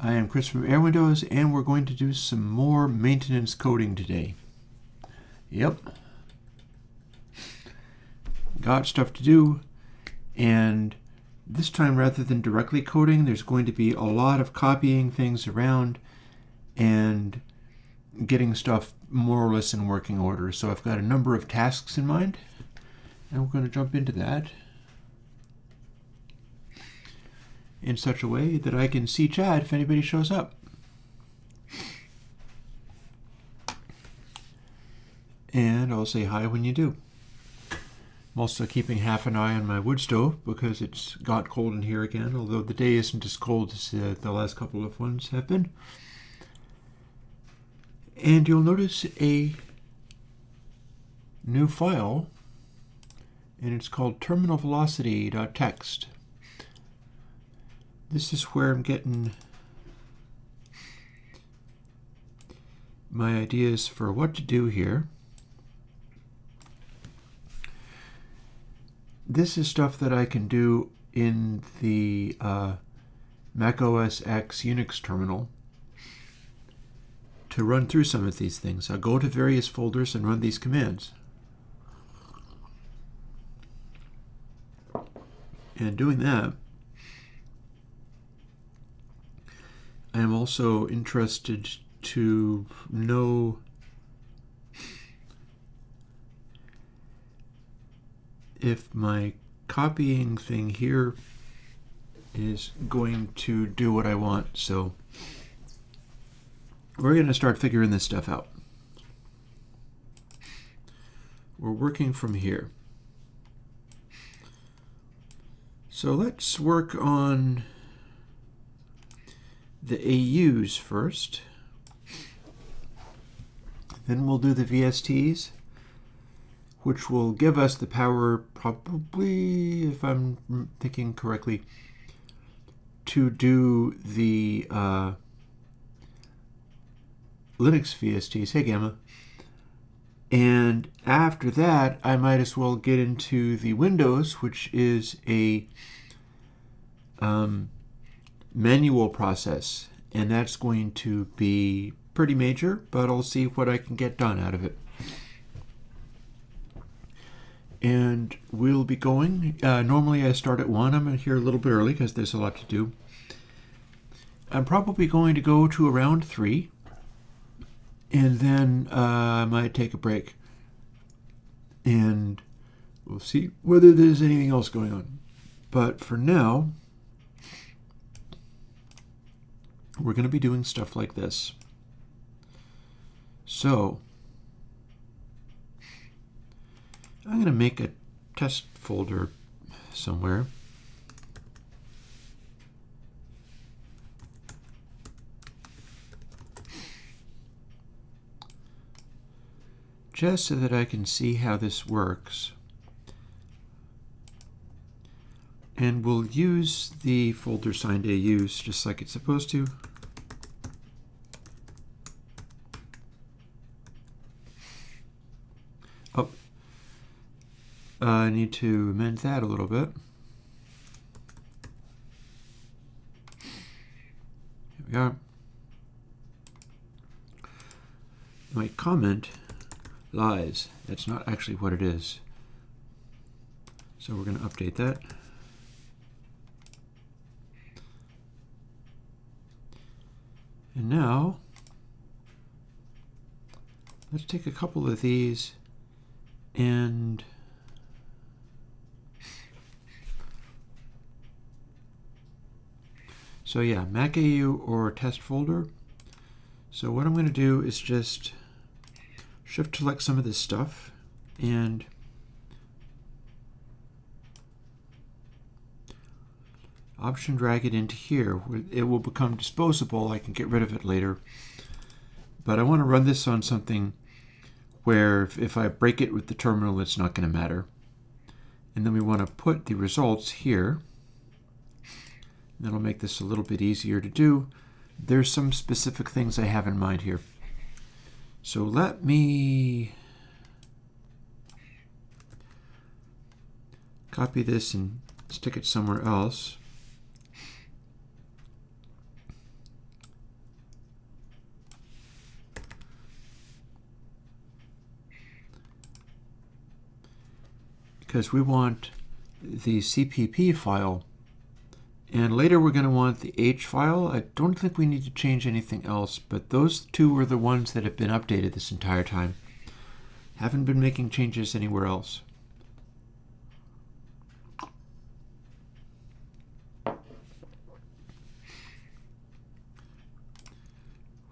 I am Chris from Airwindows, and we're going to do some more maintenance coding today. Yep. Got stuff to do, and this time rather than directly coding, there's going to be a lot of copying things around and getting stuff more or less in working order. So I've got a number of tasks in mind, and we're going to jump into that in such a way that I can see chat if anybody shows up. And I'll say hi when you do. I'm also keeping half an eye on my wood stove because it's got cold in here again, although the day isn't as cold as the last couple of ones have been. And you'll notice a new file, and it's called terminalvelocity.txt. This is where I'm getting my ideas for what to do here. This is stuff that I can do in the Mac OS X Unix terminal to run through some of these things. I'll go to various folders and run these commands. And doing that, I am also interested to know if my copying thing here is going to do what I want. So we're going to start figuring this stuff out. We're working from here. So let's work on the AUs first. Then we'll do the VSTs, which will give us the power, probably, if I'm thinking correctly, to do the Linux VSTs. Hey, Gamma. And after that, I might as well get into the Windows, which is a manual process, and that's going to be pretty major, but I'll see what I can get done out of it. And we'll be going. Normally I start at 1. I'm here a little bit early because there's a lot to do. I'm probably going to go to around 3, and then I might take a break, and we'll see whether there's anything else going on. But for now, we're going to be doing stuff like this. So I'm going to make a test folder somewhere. Just so that I can see how this works. And we'll use the folder signed AUs just like it's supposed to. Oh, I need to amend that a little bit. Here we are. My comment lies. That's not actually what it is. So we're going to update that. And now, let's take a couple of these and so yeah, Mac AU or test folder. So what I'm going to do is just shift select some of this stuff and option drag it into here. It will become disposable. I can get rid of it later. But I want to run this on something where if I break it with the terminal, it's not going to matter. And then we want to put the results here. That'll make this a little bit easier to do. There's some specific things I have in mind here. So let me copy this and stick it somewhere else. because we want the CPP file, and later we're going to want the H file. I don't think we need to change anything else, but those two are the ones that have been updated this entire time. Haven't been making changes anywhere else.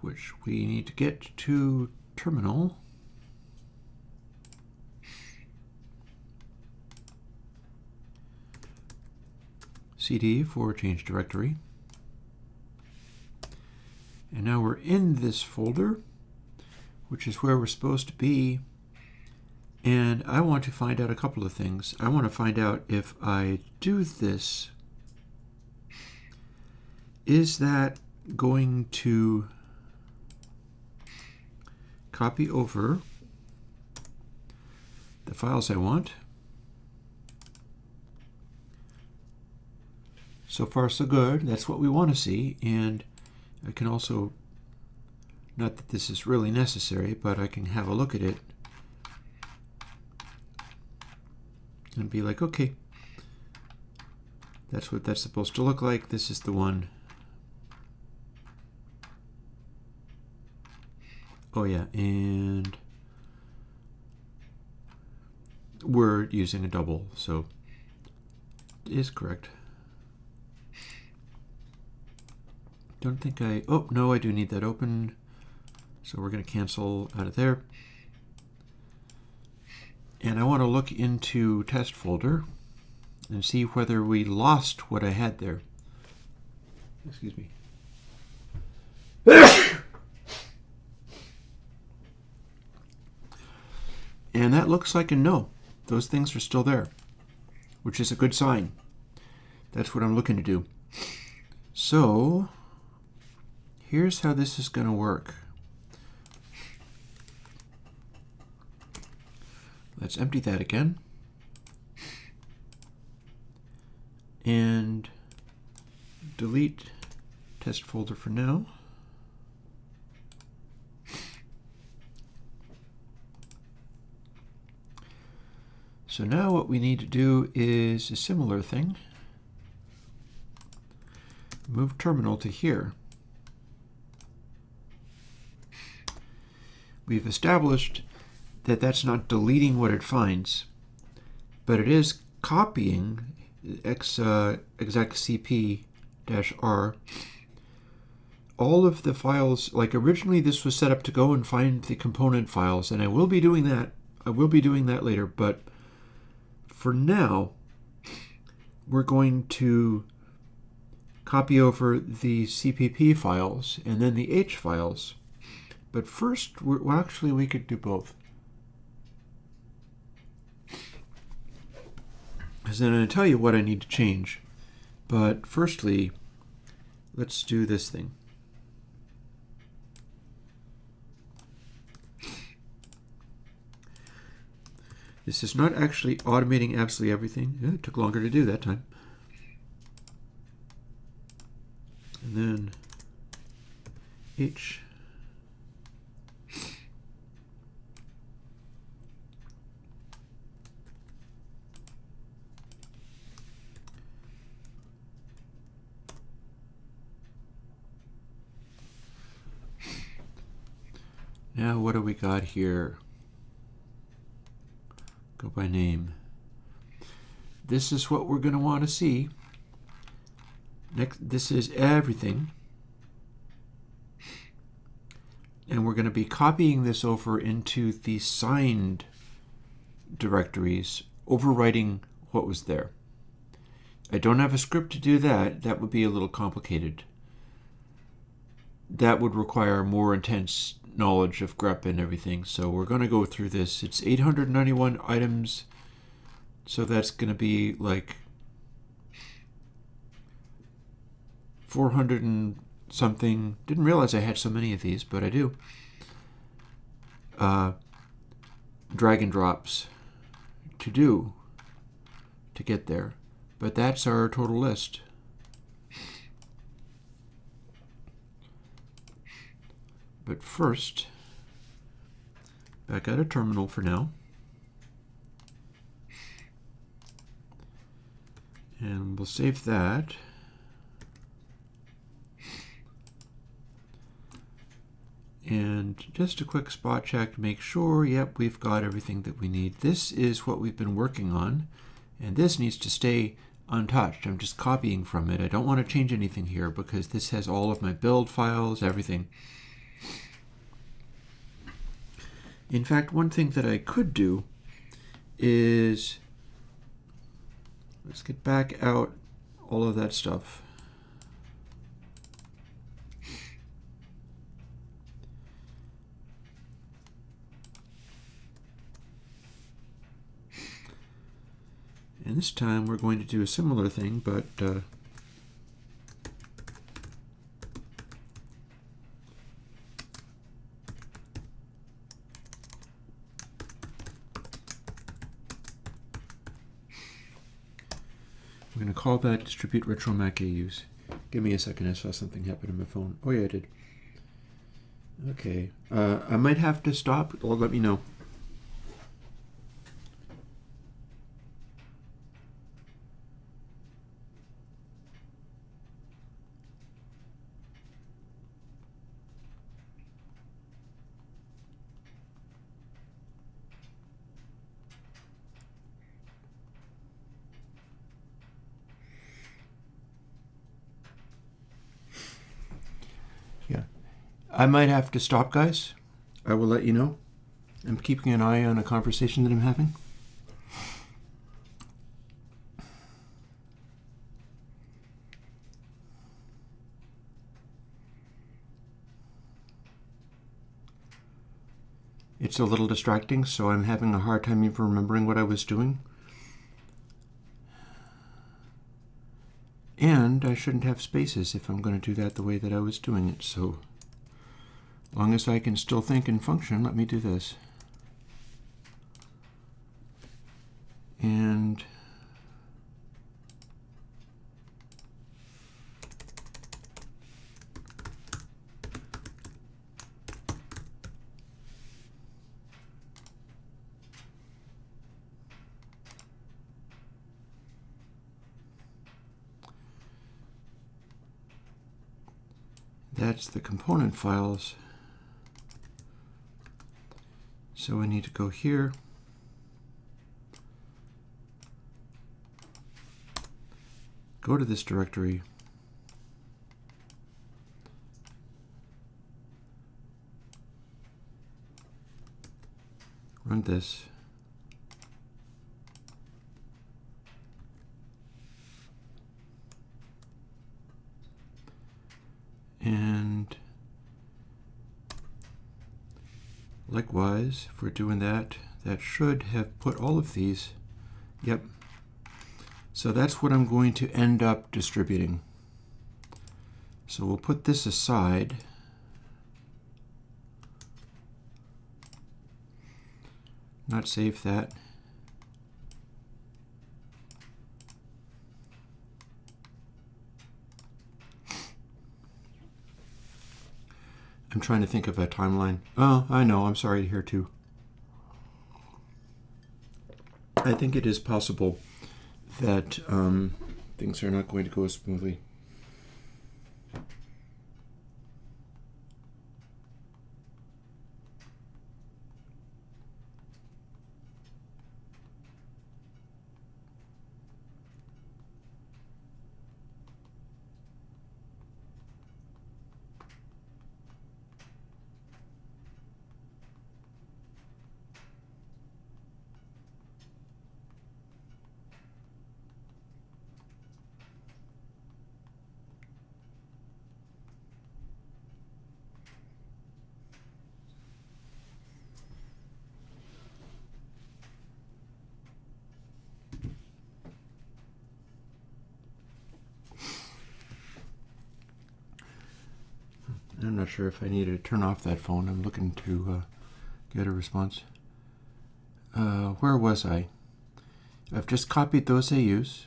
Which we need to get to terminal. CD for change directory. And now we're in this folder, which is where we're supposed to be. And I want to find out a couple of things. I want to find out if I do this, is that going to copy over the files I want? So far, so good. That's what we want to see. And I can also, not that this is really necessary, but I can have a look at it and be like, okay, that's what that's supposed to look like. This is the one. Oh yeah, and we're using a double, so it is correct. Don't think oh no, I do need that open. So we're going to cancel out of there. And I want to look into test folder and see whether we lost what I had there. Excuse me. And that looks like a no. Those things are still there, which is a good sign. That's what I'm looking to do. So here's how this is going to work. Let's empty that again. And delete test folder for now. So now what we need to do is a similar thing. Move terminal to here. We've established that that's not deleting what it finds, but it is copying execcp-r all of the files. Like originally this was set up to go and find the component files, and I will be doing that. I will be doing that later, but for now we're going to copy over the CPP files and then the H files. But first, well, actually we could do both. Because then I'm going to tell you what I need to change. But firstly, let's do this thing. This is not actually automating absolutely everything. Yeah, it took longer to do that time. And then H. Now what do we got here? Go by name. This is what we're going to want to see. Next, this is everything. And we're going to be copying this over into the signed directories, overwriting what was there. I don't have a script to do that. That would be a little complicated. That would require more intense knowledge of grep and everything. So we're going to go through this. It's 891 items. So that's going to be like 400 and something. Didn't realize I had so many of these, but I do. Drag and drops to do to get there. But that's our total list. But first, back out of terminal for now. And we'll save that. And just a quick spot check to make sure, yep, we've got everything that we need. This is what we've been working on, and this needs to stay untouched. I'm just copying from it. I don't want to change anything here because this has all of my build files, everything. In fact, one thing that I could do is, let's get back out all of that stuff. And this time we're going to do a similar thing, but we're going to call that distribute retro Mac AUs. Give me a second, I saw something happen on my phone. Oh yeah, I did. Okay, I might have to stop, or let me know. Yeah, I might have to stop, guys. I will let you know. I'm keeping an eye on a conversation that I'm having. It's a little distracting, so I'm having a hard time even remembering what I was doing. And I shouldn't have spaces if I'm going to do that the way that I was doing it. So, as long as I can still think and function, let me do this. And that's the component files. So I need to go here. Go to this directory. Run this. And likewise, if we're doing that, that should have put all of these. Yep. So that's what I'm going to end up distributing. So we'll put this aside. Not save that. I'm trying to think of a timeline. Oh, I know. I'm sorry to hear too. I think it is possible that things are not going to go smoothly. I'm not sure if I need to turn off that phone. I'm looking to get a response. Where was I? I've just copied those AUs,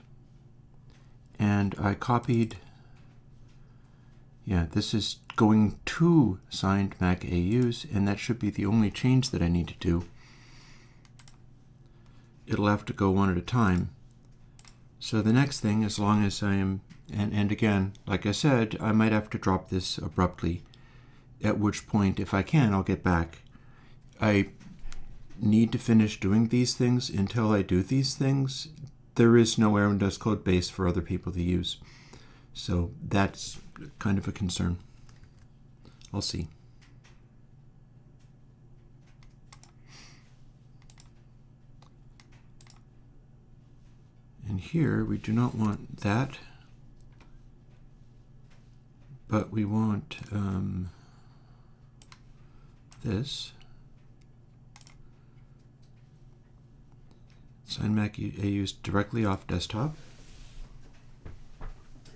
and I copied, yeah, this is going to signed Mac AUs, and that should be the only change that I need to do. It'll have to go one at a time, So the next thing, as long as I am, and again, like I said, I might have to drop this abruptly, at which point, if I can, I'll get back. I need to finish doing these things until I do these things. There is no Airwindows code base for other people to use. So that's kind of a concern. I'll see. And here we do not want that, but we want this. SignMac I use directly off desktop.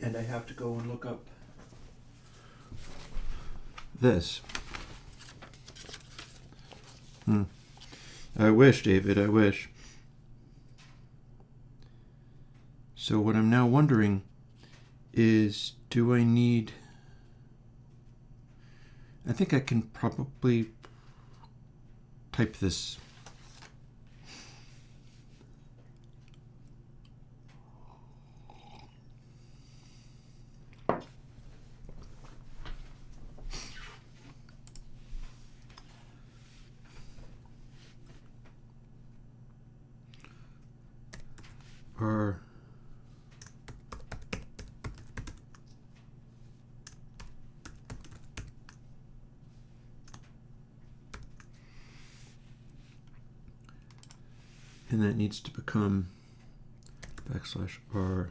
And I have to go and look up this. I wish, David, I wish. So what I'm now wondering is, do I need... I think I can probably type this. Or and that needs to become \r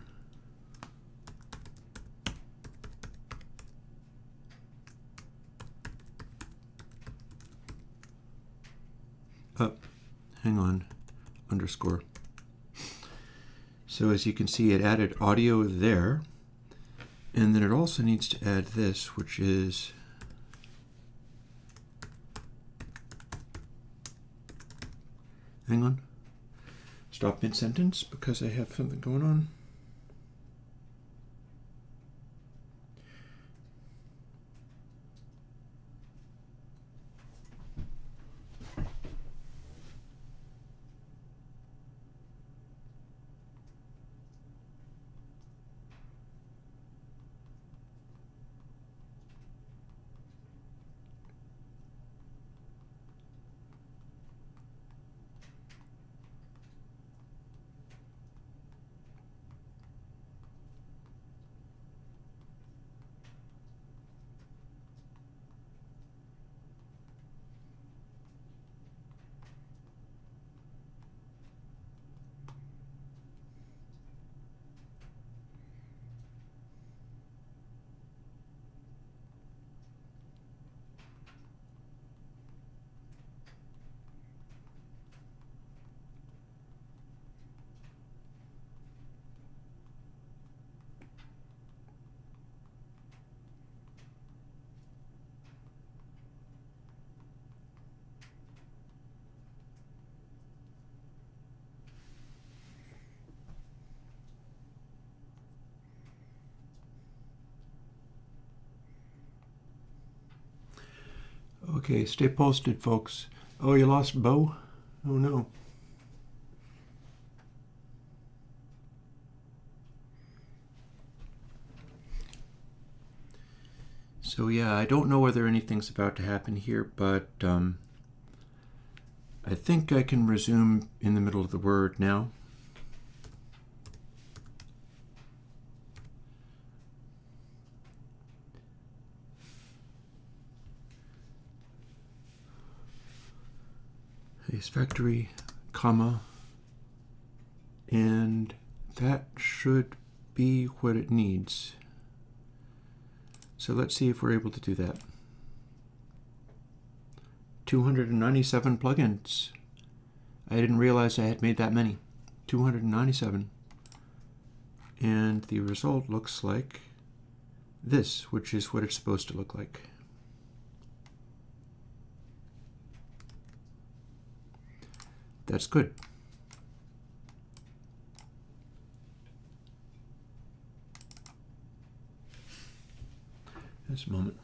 hang on, underscore. So as you can see, it added audio there, and then it also needs to add this, which is hang on, stop mid-sentence because I have something going on. Okay, stay posted, folks. Oh, you lost Bo? Oh, no. So, yeah, I don't know whether anything's about to happen here, but I think I can resume in the middle of the word now. Is factory, comma, and that should be what it needs. So let's see if we're able to do that. 297 plugins. I didn't realize I had made that many. 297. And the result looks like this, which is what it's supposed to look like. That's good. Just a moment.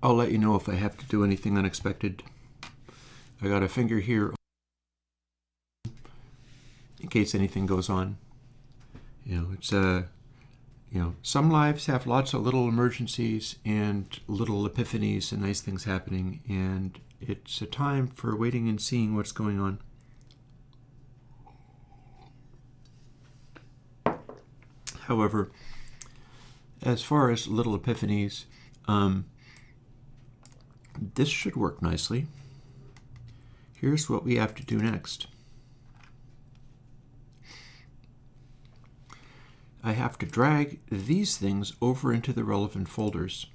I'll let you know if I have to do anything unexpected. I got a finger here in case anything goes on. It's some lives have lots of little emergencies and little epiphanies and nice things happening, and it's a time for waiting and seeing what's going on. However, as far as little epiphanies, this should work nicely. Here's what we have to do next. I have to drag these things over into the relevant folders.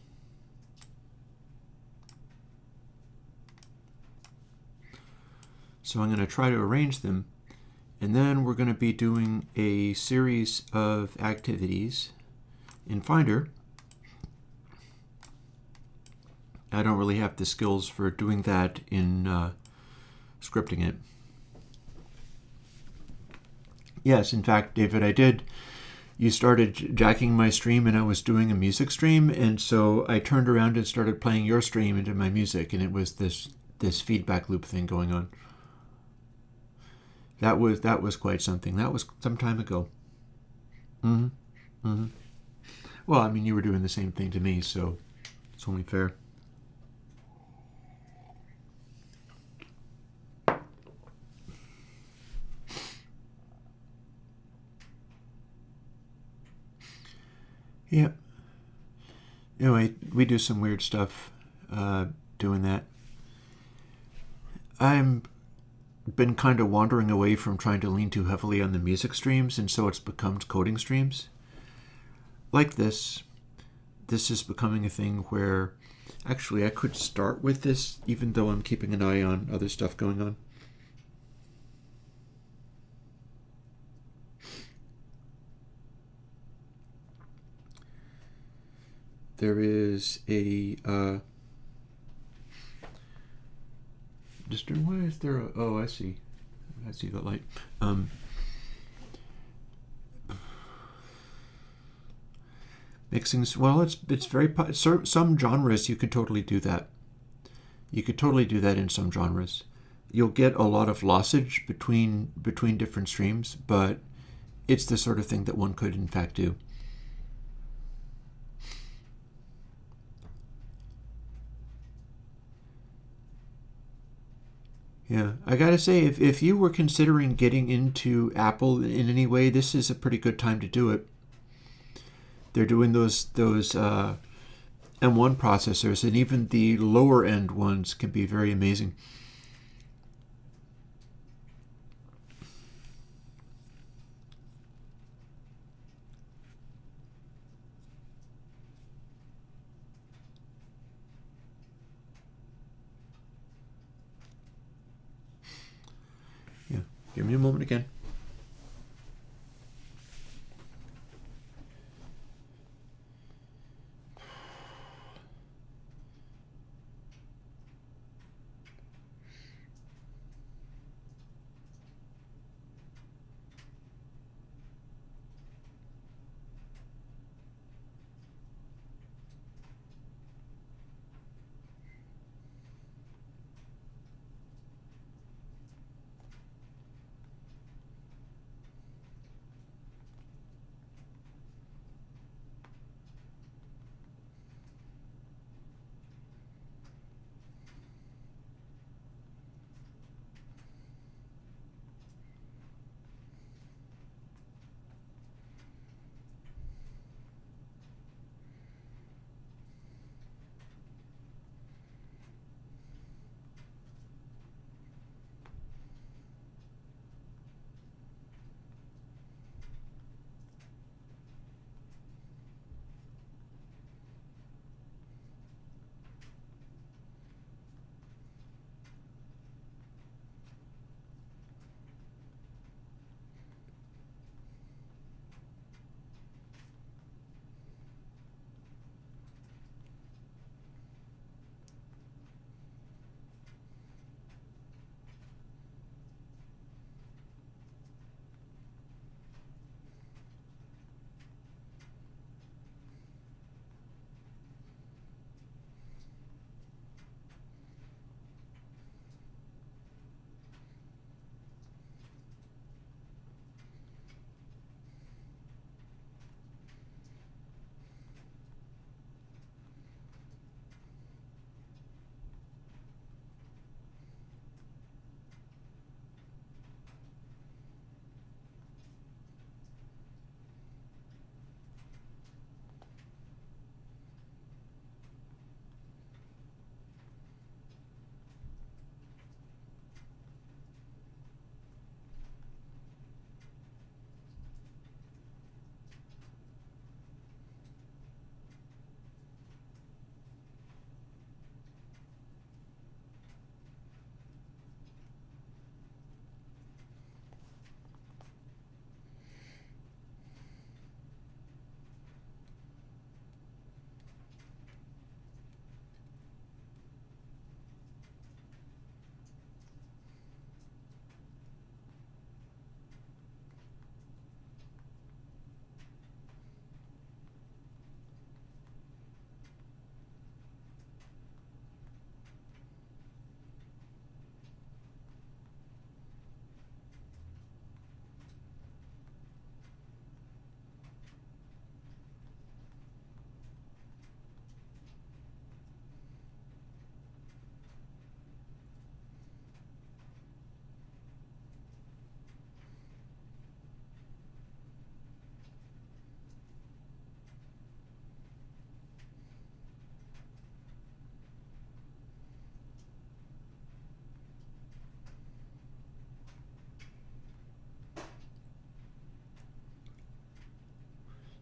So I'm going to try to arrange them, and then we're going to be doing a series of activities in Finder. I don't really have the skills for doing that in scripting it. Yes, in fact, David, I did. You started jacking my stream and I was doing a music stream, and so I turned around and started playing your stream into my music, and it was this feedback loop thing going on. That was quite something. That was some time ago. Well, I mean, you were doing the same thing to me, so it's only fair. Yeah. Anyway, we do some weird stuff doing that. I'm been kind of wandering away from trying to lean too heavily on the music streams, and so it's become coding streams. Like this is becoming a thing where actually I could start with this even though I'm keeping an eye on other stuff going on. There is a why is there a, oh, I see the light. Mixing, well, it's very, some genres you could totally do that. You could totally do that in some genres. You'll get a lot of lossage between different streams, but it's the sort of thing that one could in fact do. Yeah, I gotta say, if you were considering getting into Apple in any way, this is a pretty good time to do it. They're doing those M1 processors, and even the lower end ones can be very amazing. Yeah, give me a moment again.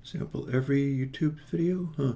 Sample every YouTube video? Huh.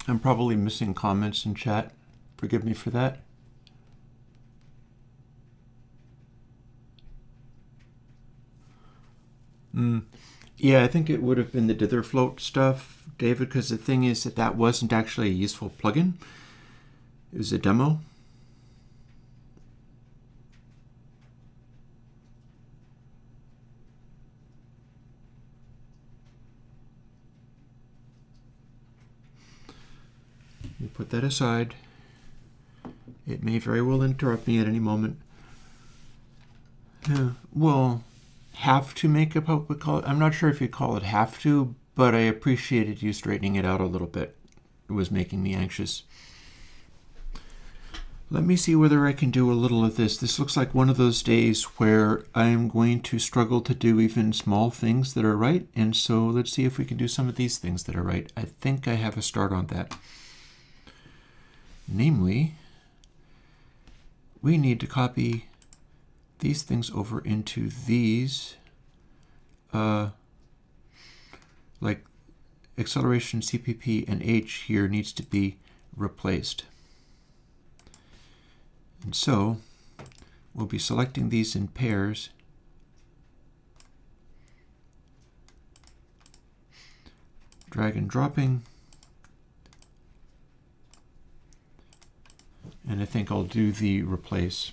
I'm probably missing comments in chat. Forgive me for that. Yeah, I think it would have been the dither float stuff, David, because the thing is that that wasn't actually a useful plugin. It was a demo. We'll put that aside. It may very well interrupt me at any moment. Well, have to make a public call. I'm not sure if you call it have to, but I appreciated you straightening it out a little bit. It was making me anxious. Let me see whether I can do a little of this. This looks like one of those days where I'm going to struggle to do even small things that are right. And so let's see if we can do some of these things that are right. I think I have a start on that. Namely, we need to copy these things over into these, like acceleration CPP and H here needs to be replaced. And so we'll be selecting these in pairs. Drag and dropping. And I think I'll do the replace.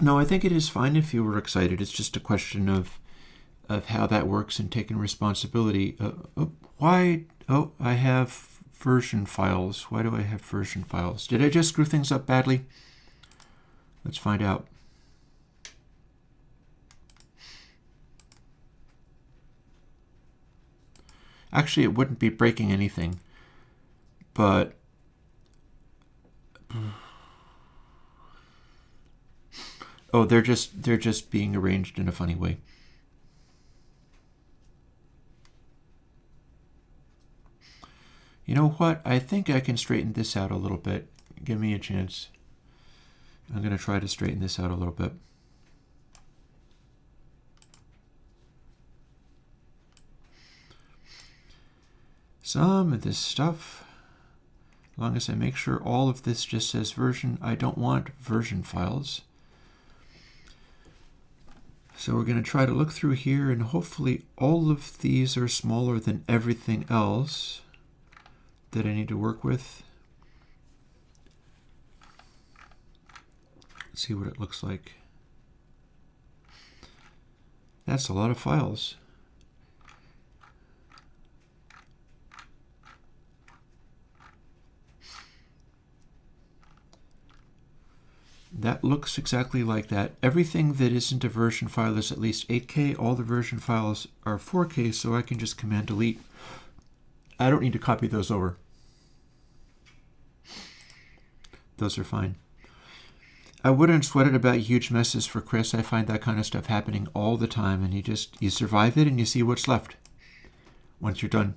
No, I think it is fine if you were excited. It's just a question of how that works and taking responsibility. Why? Oh, I have version files. Why do I have version files? Did I just screw things up badly? Let's find out. Actually, it wouldn't be breaking anything, but oh, they're just being arranged in a funny way. You know what? I think I can straighten this out a little bit. Give me a chance. I'm going to try to straighten this out a little bit. Some of this stuff, as long as I make sure all of this just says version, I don't want version files. So we're going to try to look through here, and hopefully all of these are smaller than everything else that I need to work with. Let's see what it looks like. That's a lot of files. that looks exactly like that. Everything that isn't a version file is at least 8K. All the version files are 4K, so I can just Command Delete. I don't need to copy those over. Those are fine. I wouldn't sweat it about huge messes for Chris. I find that kind of stuff happening all the time, and you survive it and you see what's left once you're done.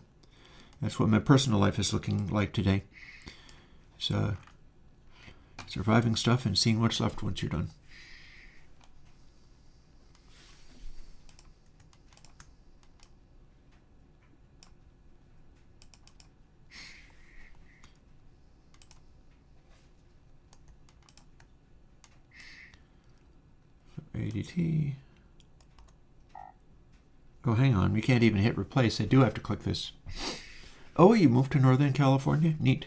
That's what my personal life is looking like today. So, surviving stuff and seeing what's left once you're done. ADT. Oh, hang on. We can't even hit replace. I do have to click this. Oh, you moved to Northern California? Neat.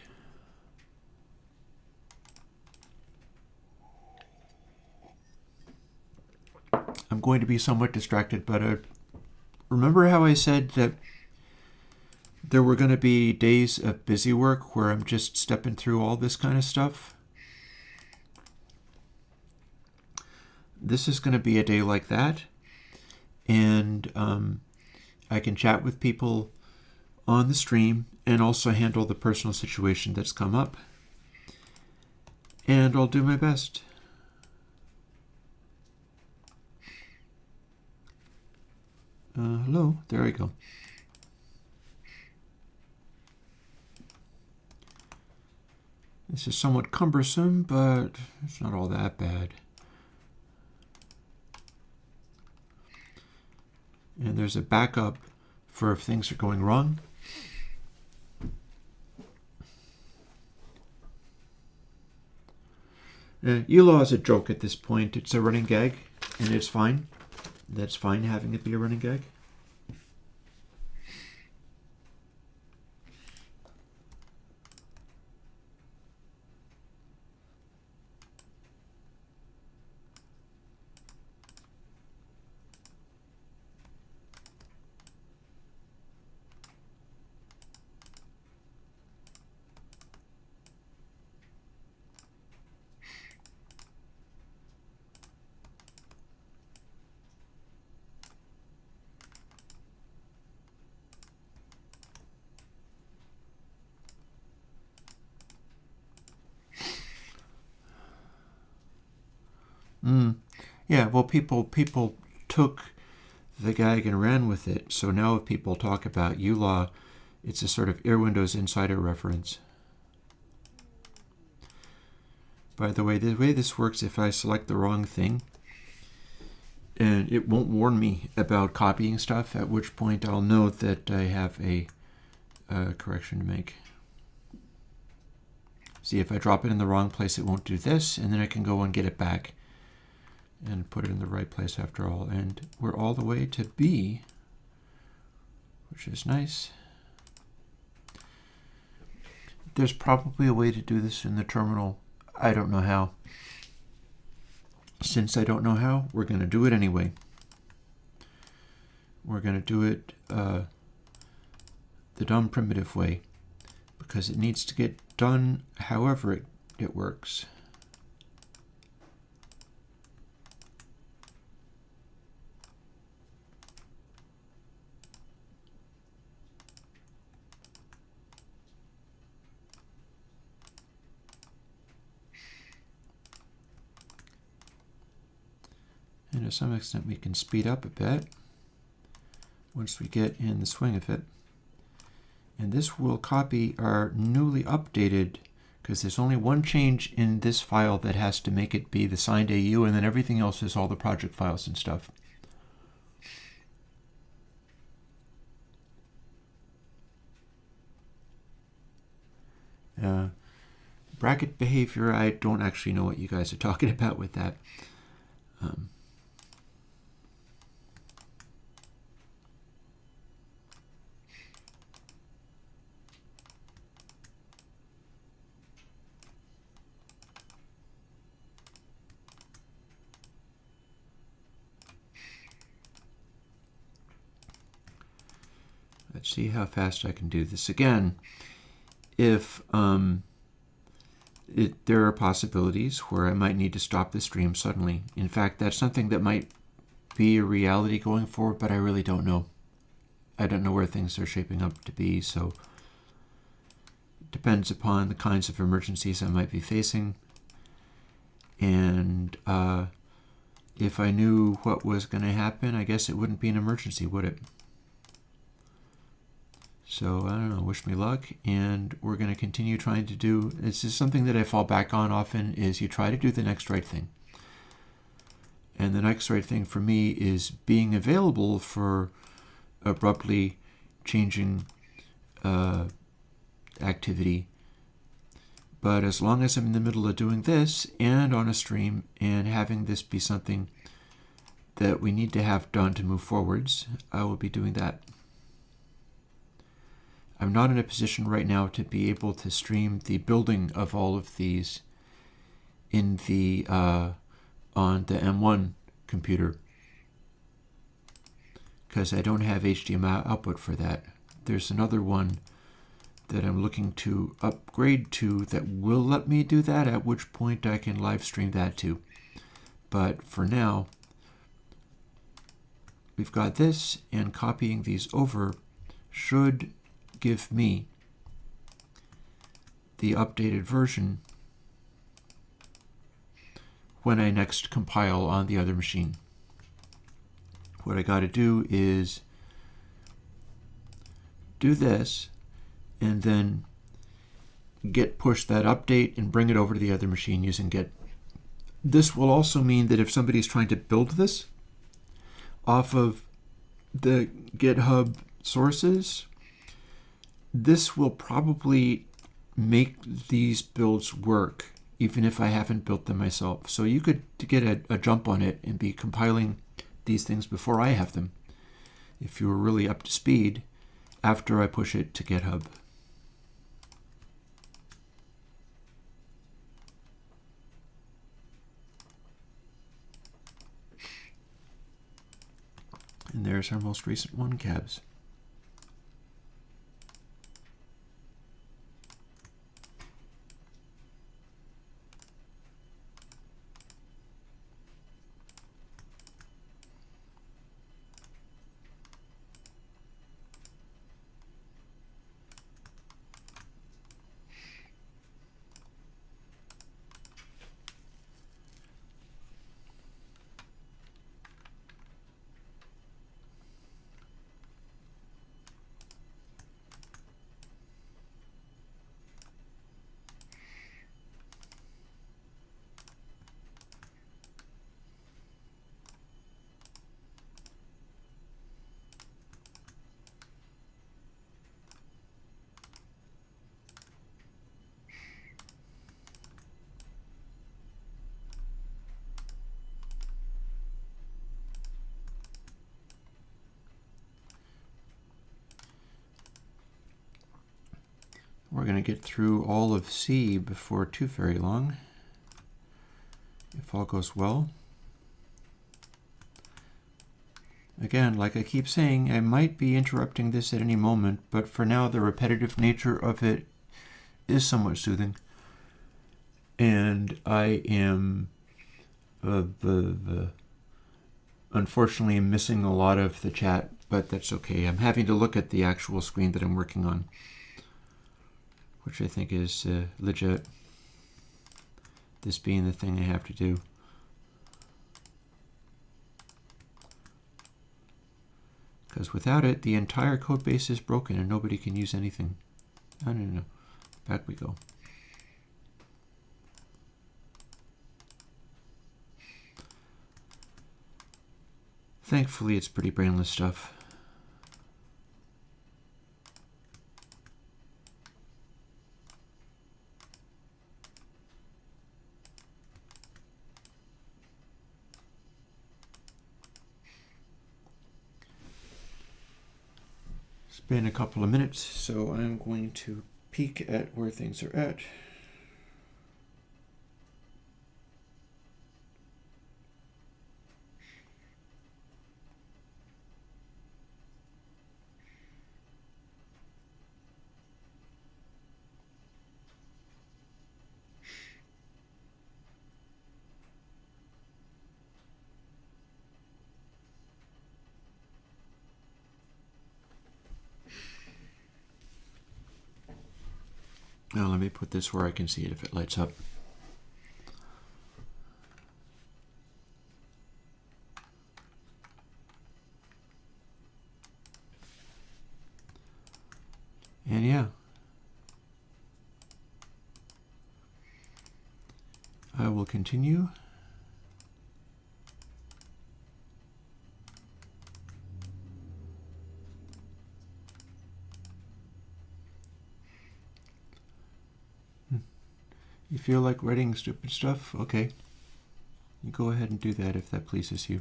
I'm going to be somewhat distracted, but remember how I said that there were going to be days of busy work where I'm just stepping through all this kind of stuff? This is going to be a day like that, and I can chat with people on the stream and also handle the personal situation that's come up, and I'll do my best. Hello, there I go. This is somewhat cumbersome, but it's not all that bad. And there's a backup for if things are going wrong. ELAW is a joke at this point. It's a running gag, and it's fine. That's fine having it be a running gag. Yeah, well, people took the gag and ran with it. So now if people talk about ELAW, it's a sort of Airwindows insider reference. By the way this works, if I select the wrong thing, and it won't warn me about copying stuff, at which point I'll know that I have a correction to make. See, if I drop it in the wrong place, it won't do this, and then I can go and get it back and put it in the right place after all. And we're all the way to B, which is nice. There's probably a way to do this in the terminal. I don't know how. Since I don't know how, we're going to do it anyway. We're going to do it the dumb primitive way, because it needs to get done however it works. And to some extent we can speed up a bit once we get in the swing of it. And this will copy our newly updated, because there's only one change in this file that has to make it be the signed AU, and then everything else is all the project files and stuff. Bracket behavior, I don't actually know what you guys are talking about with that. Let's see how fast I can do this again. If there are possibilities where I might need to stop the stream suddenly. In fact, that's something that might be a reality going forward, but I really don't know. I don't know where things are shaping up to be, so it depends upon the kinds of emergencies I might be facing. And if I knew what was going to happen, I guess it wouldn't be an emergency, would it? So, I don't know, wish me luck, and we're going to continue trying to do, this is something that I fall back on often, is you try to do the next right thing. And the next right thing for me is being available for abruptly changing activity. But as long as I'm in the middle of doing this and on a stream and having this be something that we need to have done to move forwards, I will be doing that. I'm not in a position right now to be able to stream the building of all of these in the on the M1 computer because I don't have HDMI output for that. There's another one that I'm looking to upgrade to that will let me do that, at which point I can live stream that too. But for now, we've got this, and copying these over should give me the updated version when I next compile on the other machine. What I got to do is do this and then git push that update and bring it over to the other machine using git. This will also mean that if somebody's trying to build this off of the GitHub sources, this will probably make these builds work even if I haven't built them myself. So you could get a jump on it and be compiling these things before I have them, if you were really up to speed, after I push it to GitHub. And there's our most recent one, cabs. We're going to get through all of C before too very long, if all goes well. Again, like I keep saying, I might be interrupting this at any moment, but for now the repetitive nature of it is somewhat soothing. And I am unfortunately missing a lot of the chat, but that's okay. I'm having to look at the actual screen that I'm working on, which I think is legit, this being the thing I have to do. Because without it, the entire code base is broken and nobody can use anything. No. Back we go. Thankfully, it's pretty brainless stuff. It's been a couple of minutes, so I'm going to peek at where things are at. Now let me put this where I can see it if it lights up. And yeah, I will continue. You feel like writing stupid stuff? Okay. You go ahead and do that if that pleases you.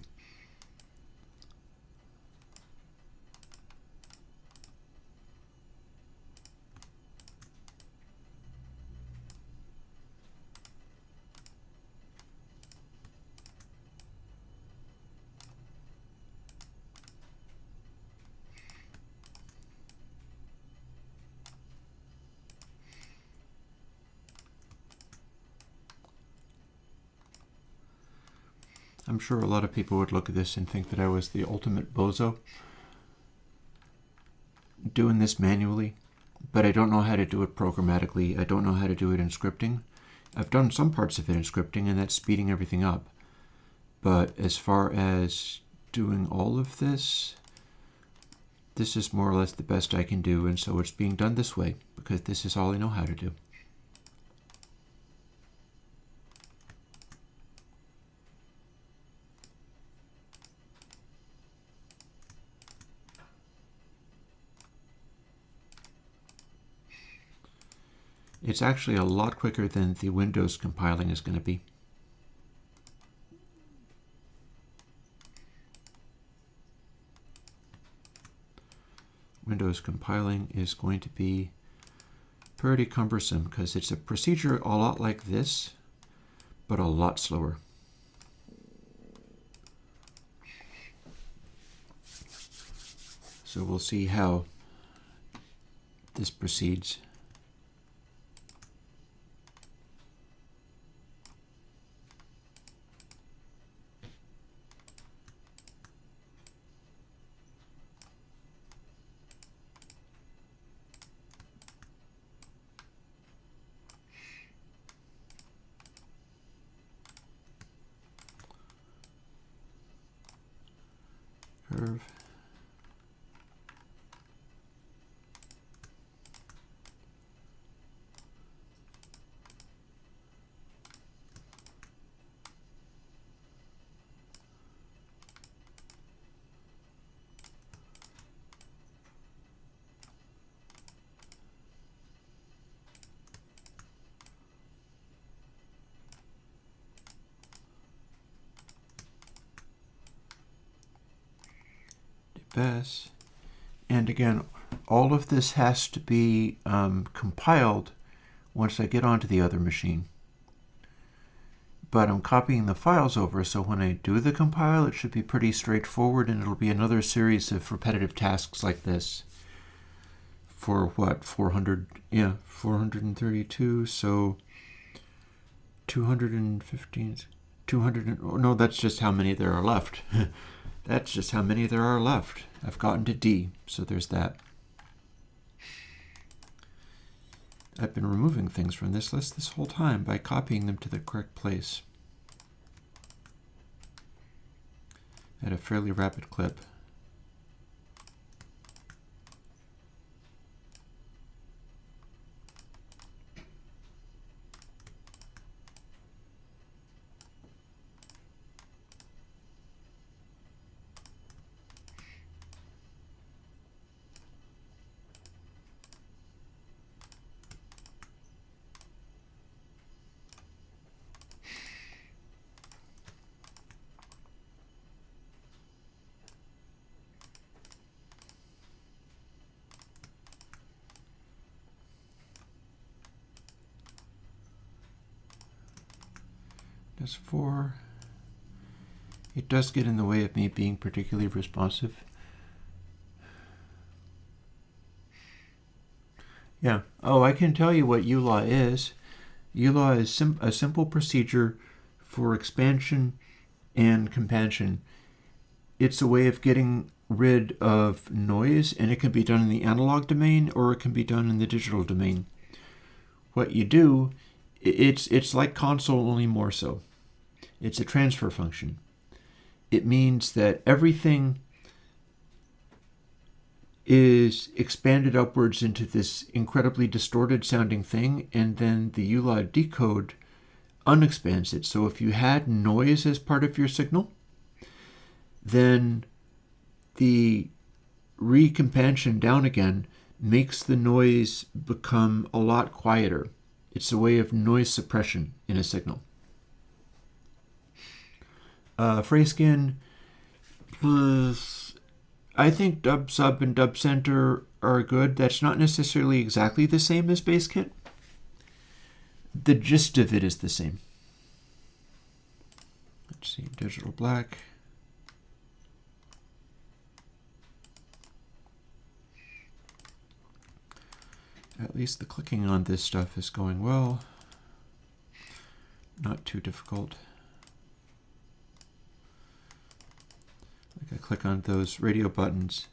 I'm sure a lot of people would look at this and think that I was the ultimate bozo doing this manually, but I don't know how to do it programmatically. I don't know how to do it in scripting. I've done some parts of it in scripting, and that's speeding everything up. But as far as doing all of this, this is more or less the best I can do, and so it's being done this way, because this is all I know how to do. It's actually a lot quicker than the Windows compiling is going to be. Windows compiling is going to be pretty cumbersome because it's a procedure a lot like this, but a lot slower. So we'll see how this proceeds. Curve. Pass. And again, all of this has to be compiled once I get onto the other machine. But I'm copying the files over, so when I do the compile, it should be pretty straightforward, and it'll be another series of repetitive tasks like this. For what, 400? Yeah, 432, so 215, 200, no, that's just how many there are left. That's just how many there are left. I've gotten to D, so there's that. I've been removing things from this list this whole time by copying them to the correct place at a fairly rapid clip. That's 4. It does get in the way of me being particularly responsive. Yeah. Oh, I can tell you what EULA is. EULA is a simple procedure for expansion and compaction. It's a way of getting rid of noise, and it can be done in the analog domain or it can be done in the digital domain. what you do, it's like console, only more so. It's a transfer function. It means that everything is expanded upwards into this incredibly distorted sounding thing, and then the ULA decode unexpands it. So if you had noise as part of your signal, then the recompansion down again makes the noise become a lot quieter. It's a way of noise suppression in a signal. Phrasescan, I think dub sub and dub center are good. That's not necessarily exactly the same as BassKit. The gist of it is the same. Let's see, digital black. At least the clicking on this stuff is going well. Not too difficult. Like I click on those radio buttons,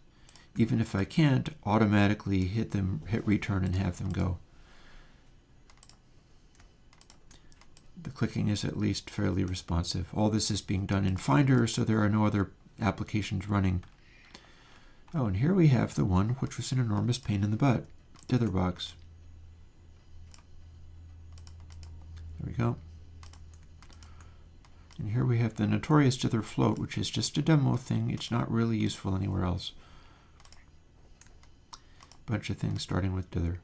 even if I can't automatically hit return and have them go. The clicking is at least fairly responsive. All this is being done in Finder, so there are no other applications running. Oh, and here we have the one which was an enormous pain in the butt. Ditherbox. There we go. And here we have the notorious dither float, which is just a demo thing. It's not really useful anywhere else. Bunch of things starting with dither.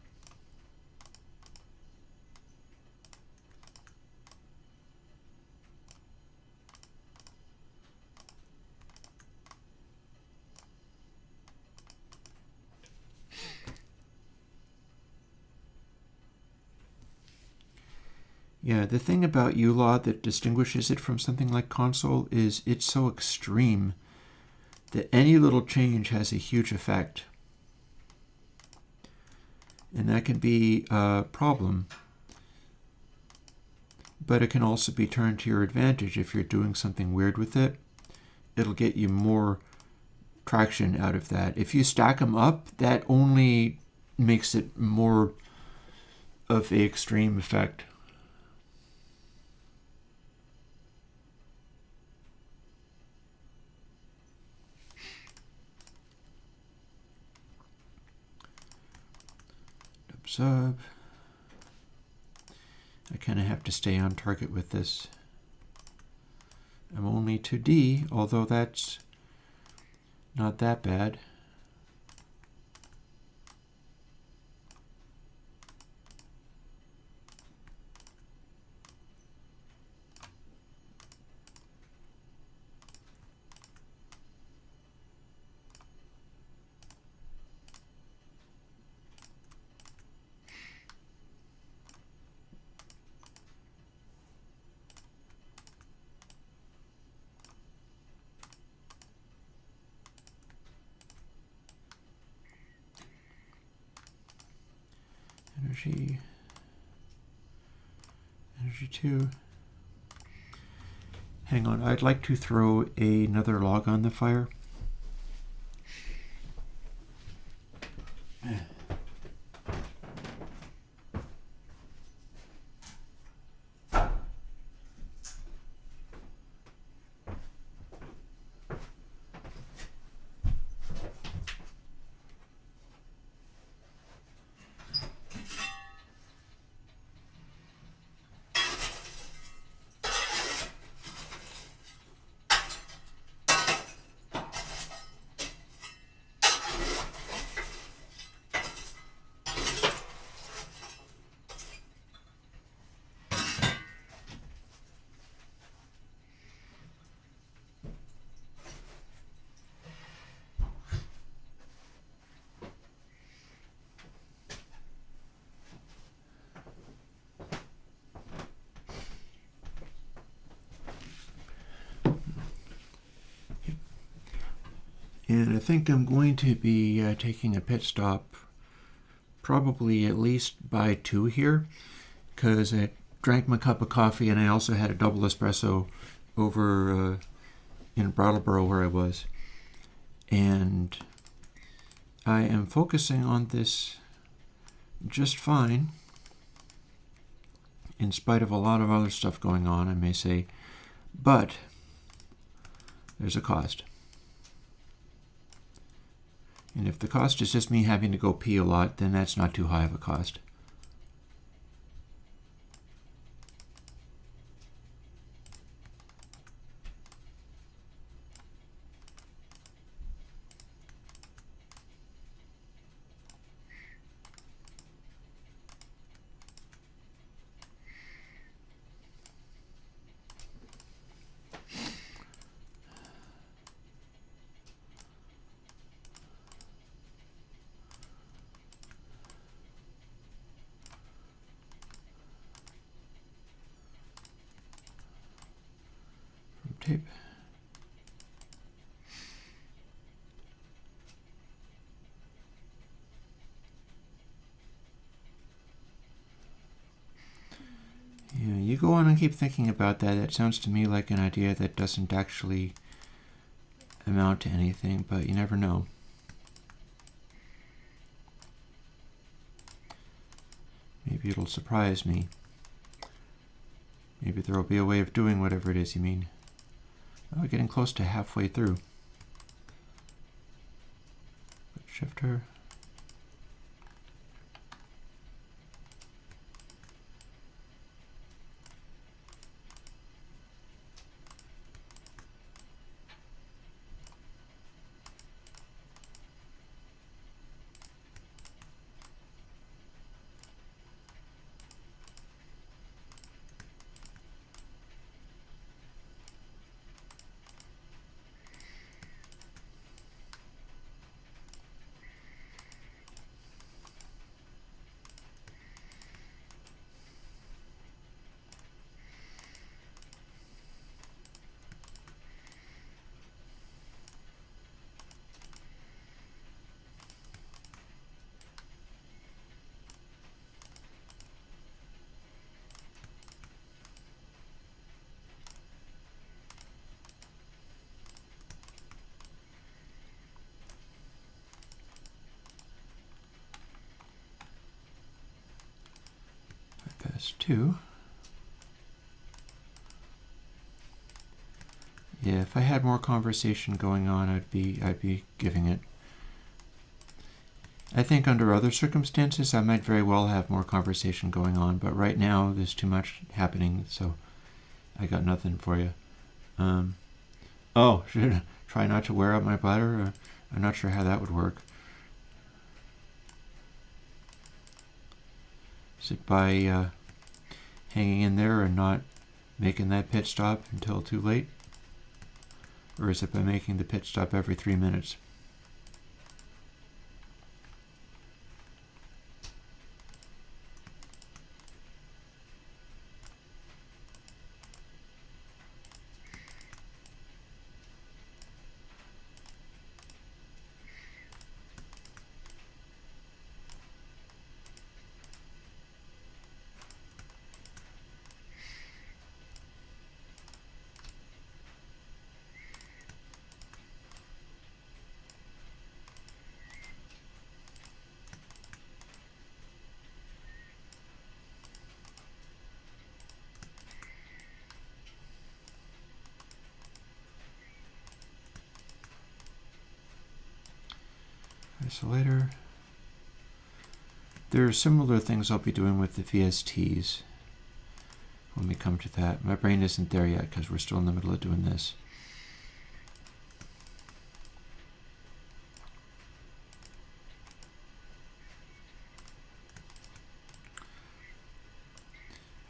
Yeah, the thing about ULA that distinguishes it from something like console is it's so extreme that any little change has a huge effect. And that can be a problem, but it can also be turned to your advantage. If you're doing something weird with it, it'll get you more traction out of that. If you stack them up, that only makes it more of an extreme effect. Sub. I kind of have to stay on target with this. I'm only to D, although that's not that bad. Energy 2. Hang on, I'd like to throw another log on the fire. And I think I'm going to be taking a pit stop probably at least by 2 here, because I drank my cup of coffee and I also had a double espresso over in Brattleboro where I was. And I am focusing on this just fine. in spite of a lot of other stuff going on, I may say, but there's a cost. And if the cost is just me having to go pee a lot, then that's not too high of a cost. Tape. Yeah, you go on and keep thinking about that. It sounds to me like an idea that doesn't actually amount to anything, but you never know. Maybe it'll surprise me. Maybe there will be a way of doing whatever it is you mean. Oh, we're getting close to halfway through. Shifter. Bypass 2. Yeah, if I had more conversation going on, I'd be giving it. I think under other circumstances, I might very well have more conversation going on, but right now there's too much happening, so I got nothing for you. Oh, should I try not to wear out my bladder? I'm not sure how that would work. Is it by hanging in there and not making that pit stop until too late? Or is it by making the pit stop every 3 minutes? Isolator. There are similar things I'll be doing with the VSTs when we come to that. My brain isn't there yet because we're still in the middle of doing this.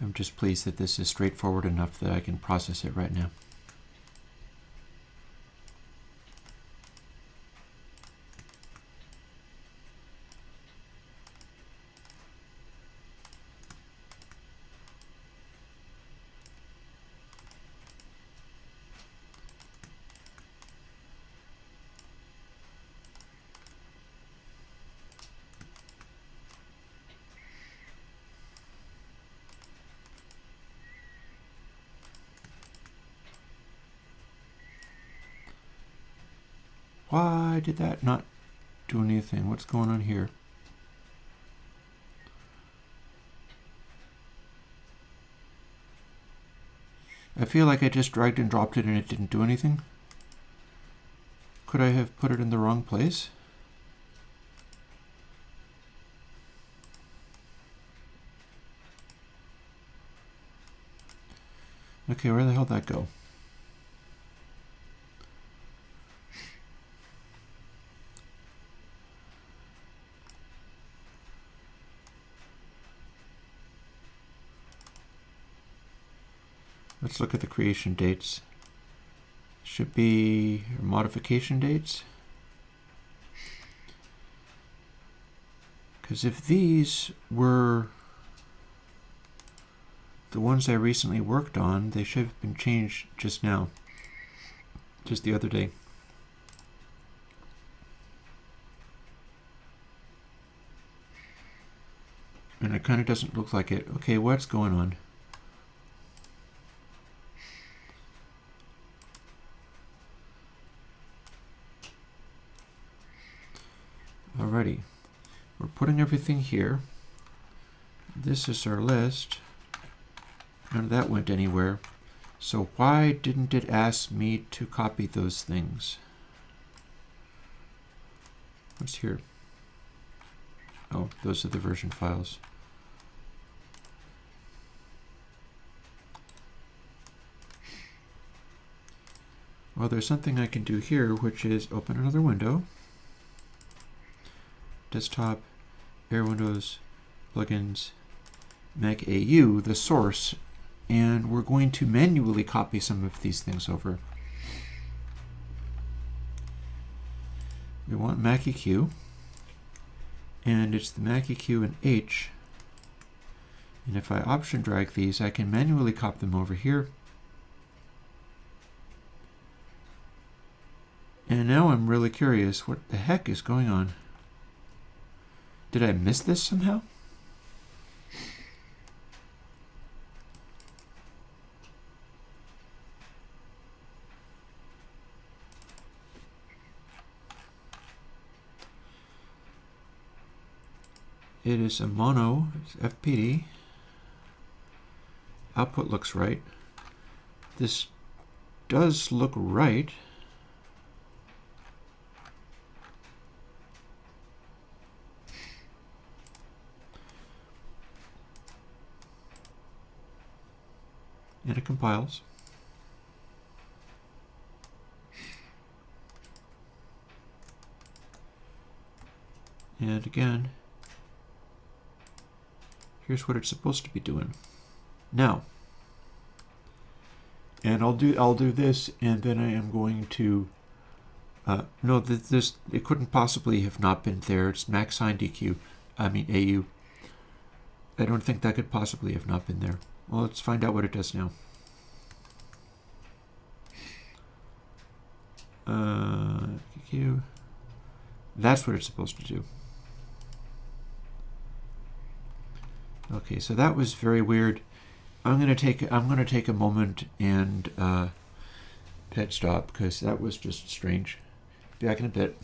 I'm just pleased that this is straightforward enough that I can process it right now. Why did that not do anything? What's going on here? I feel like I just dragged and dropped it and it didn't do anything. Could I have put it in the wrong place? Okay, where the hell did that go? Let's look at the creation dates. Should be modification dates. Because if these were the ones I recently worked on, they should have been changed just now. Just the other day. And it kind of doesn't look like it. Okay, what's going on? Alrighty. We're putting everything here. This is our list. None of that went anywhere. So why didn't it ask me to copy those things? What's here? Oh, those are the version files. Well, there's something I can do here, which is open another window. Desktop, Airwindows, plugins, Mac AU, the source, and we're going to manually copy some of these things over. We want Mac EQ, and it's the Mac EQ and H. And if I option drag these, I can manually copy them over here. And now I'm really curious, what the heck is going on? Did I miss this somehow? It is a mono, it's FPD. Output looks right. This does look right. And it compiles. And again, here's what it's supposed to be doing. Now, and I'll do this, and then I am going to no, this it couldn't possibly have not been there. It's Mac signed EQ. I mean AU. I don't think that could possibly have not been there. Well, let's find out what it does now. EQ. That's what it's supposed to do. Okay, so that was very weird. I'm gonna take a moment and pet stop because that was just strange. Be back in a bit.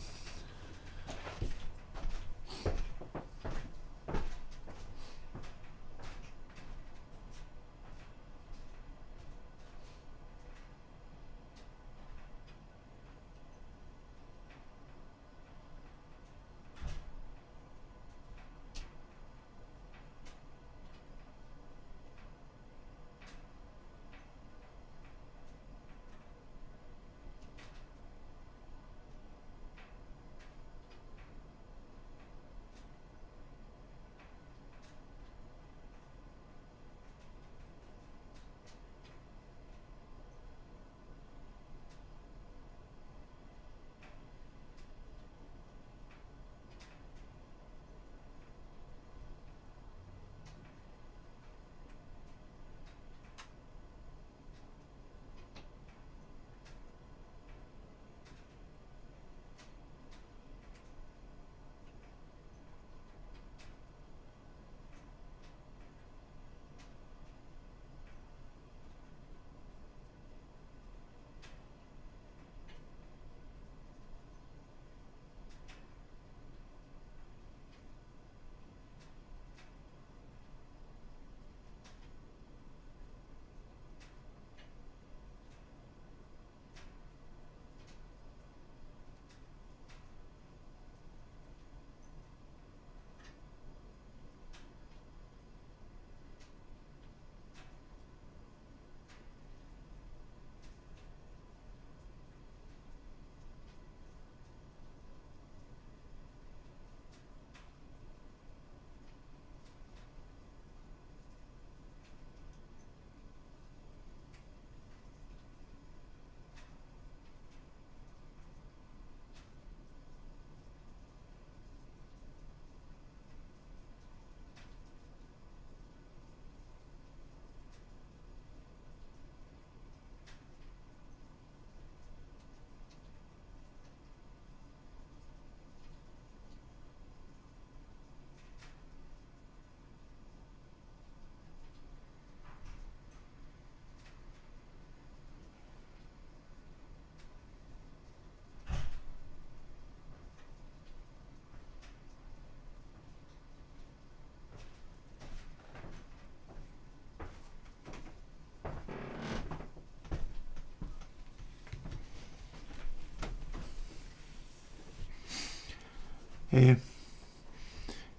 Hey,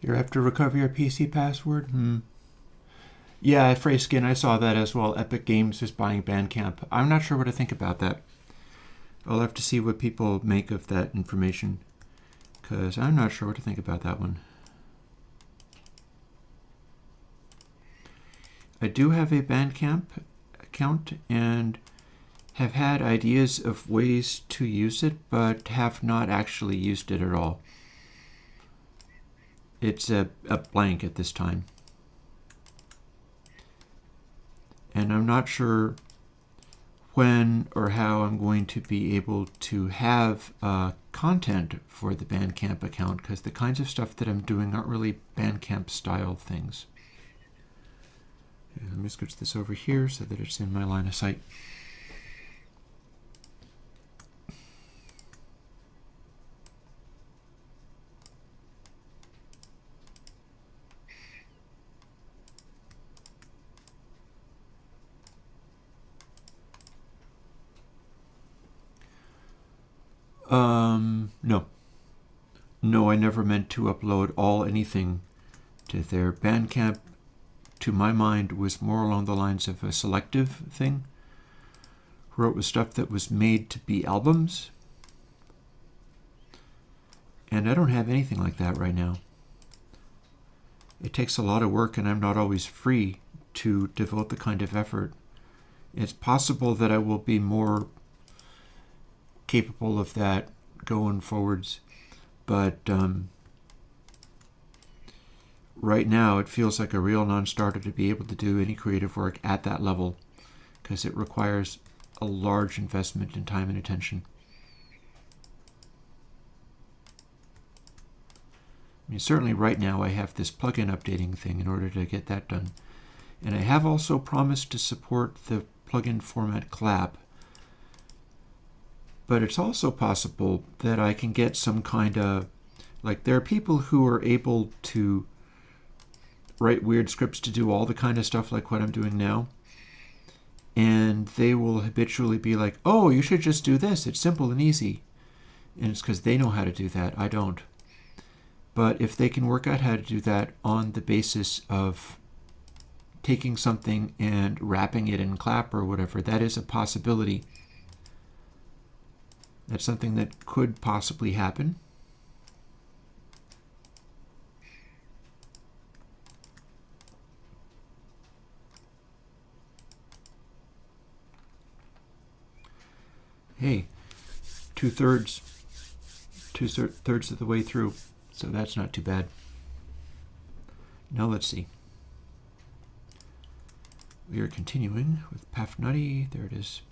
you're after recover your PC password? Yeah, Phraskin, I saw that as well. Epic Games is buying Bandcamp. I'm not sure what to think about that. I'll have to see what people make of that information, because I'm not sure what to think about that one. I do have a Bandcamp account and have had ideas of ways to use it, but have not actually used it at all. It's a blank at this time. And I'm not sure when or how I'm going to be able to have content for the Bandcamp account, because the kinds of stuff that I'm doing aren't really Bandcamp style things. Let me switch this over here so that it's in my line of sight. No. No, I never meant to upload anything to their Bandcamp. To my mind, was more along the lines of a selective thing, where it was stuff that was made to be albums. And I don't have anything like that right now. It takes a lot of work, and I'm not always free to devote the kind of effort. It's possible that I will be more capable of that going forwards, but right now it feels like a real non-starter to be able to do any creative work at that level, because it requires a large investment in time and attention. I mean, certainly right now I have this plugin updating thing in order to get that done. And I have also promised to support the plugin format clap. But it's also possible that I can get some kind of, like, there are people who are able to write weird scripts to do all the kind of stuff like what I'm doing now. And they will habitually be like, oh, you should just do this. It's simple and easy. And it's because they know how to do that. I don't. But if they can work out how to do that on the basis of taking something and wrapping it in clap or whatever, that is a possibility. That's something that could possibly happen. Hey, two-thirds of the way through, so that's not too bad. Now let's see. We are continuing with Pafnutty. There it is.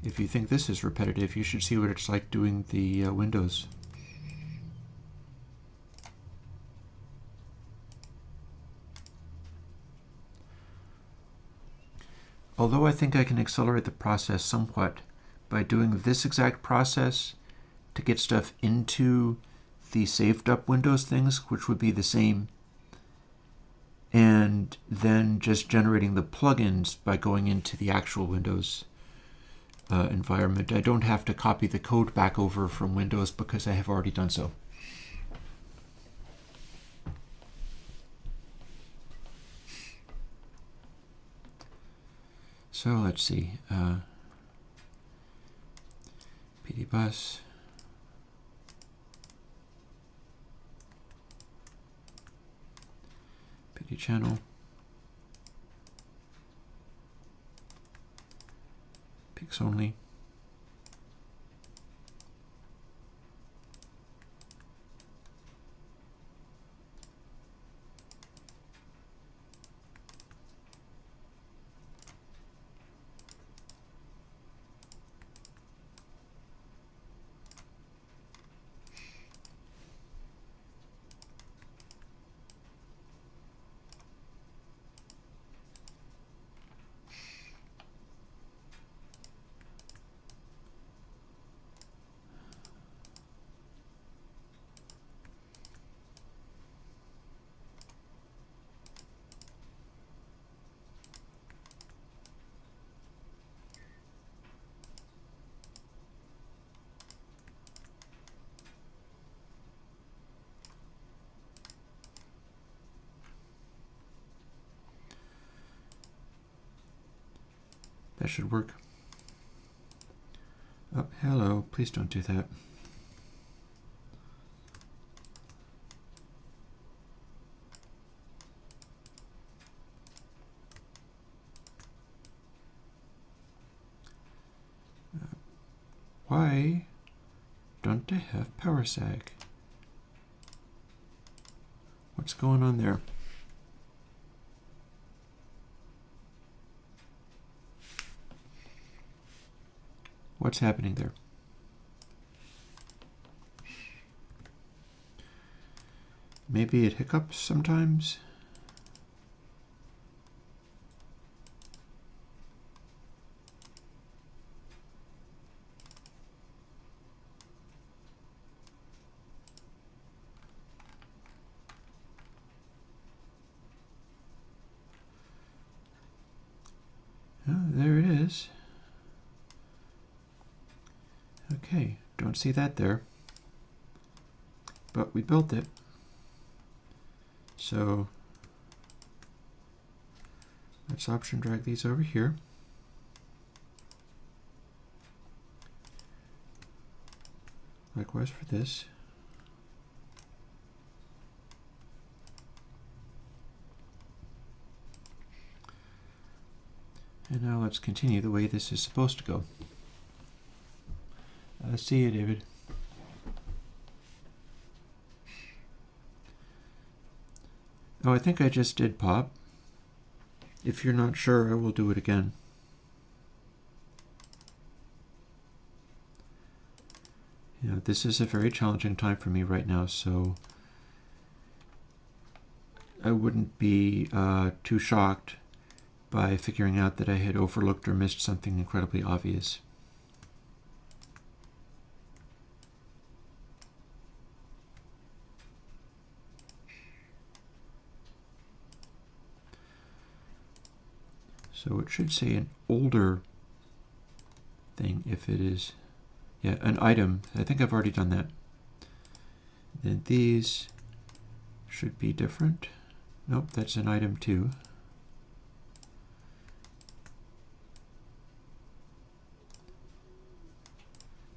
If you think this is repetitive, you should see what it's like doing the Windows. Although I think I can accelerate the process somewhat by doing this exact process to get stuff into the saved up Windows things, which would be the same, and then just generating the plugins by going into the actual Windows environment. I don't have to copy the code back over from Windows because I have already done so. So let's see. PD bus. PD channel. Pix only. That should work. Oh, hello. Please don't do that. Why don't I have power sag? What's going on there? What's happening there? Maybe it hiccups sometimes. Oh, there it is. Okay, don't see that there. But we built it. So let's option drag these over here. Likewise for this. And now let's continue the way this is supposed to go. See you, David. Oh, I think I just did pop. If you're not sure, I will do it again. You know, this is a very challenging time for me right now, so I wouldn't be too shocked by figuring out that I had overlooked or missed something incredibly obvious. So it should say an older thing if it is, yeah, an item. I think I've already done that. Then these should be different. Nope, that's an item too.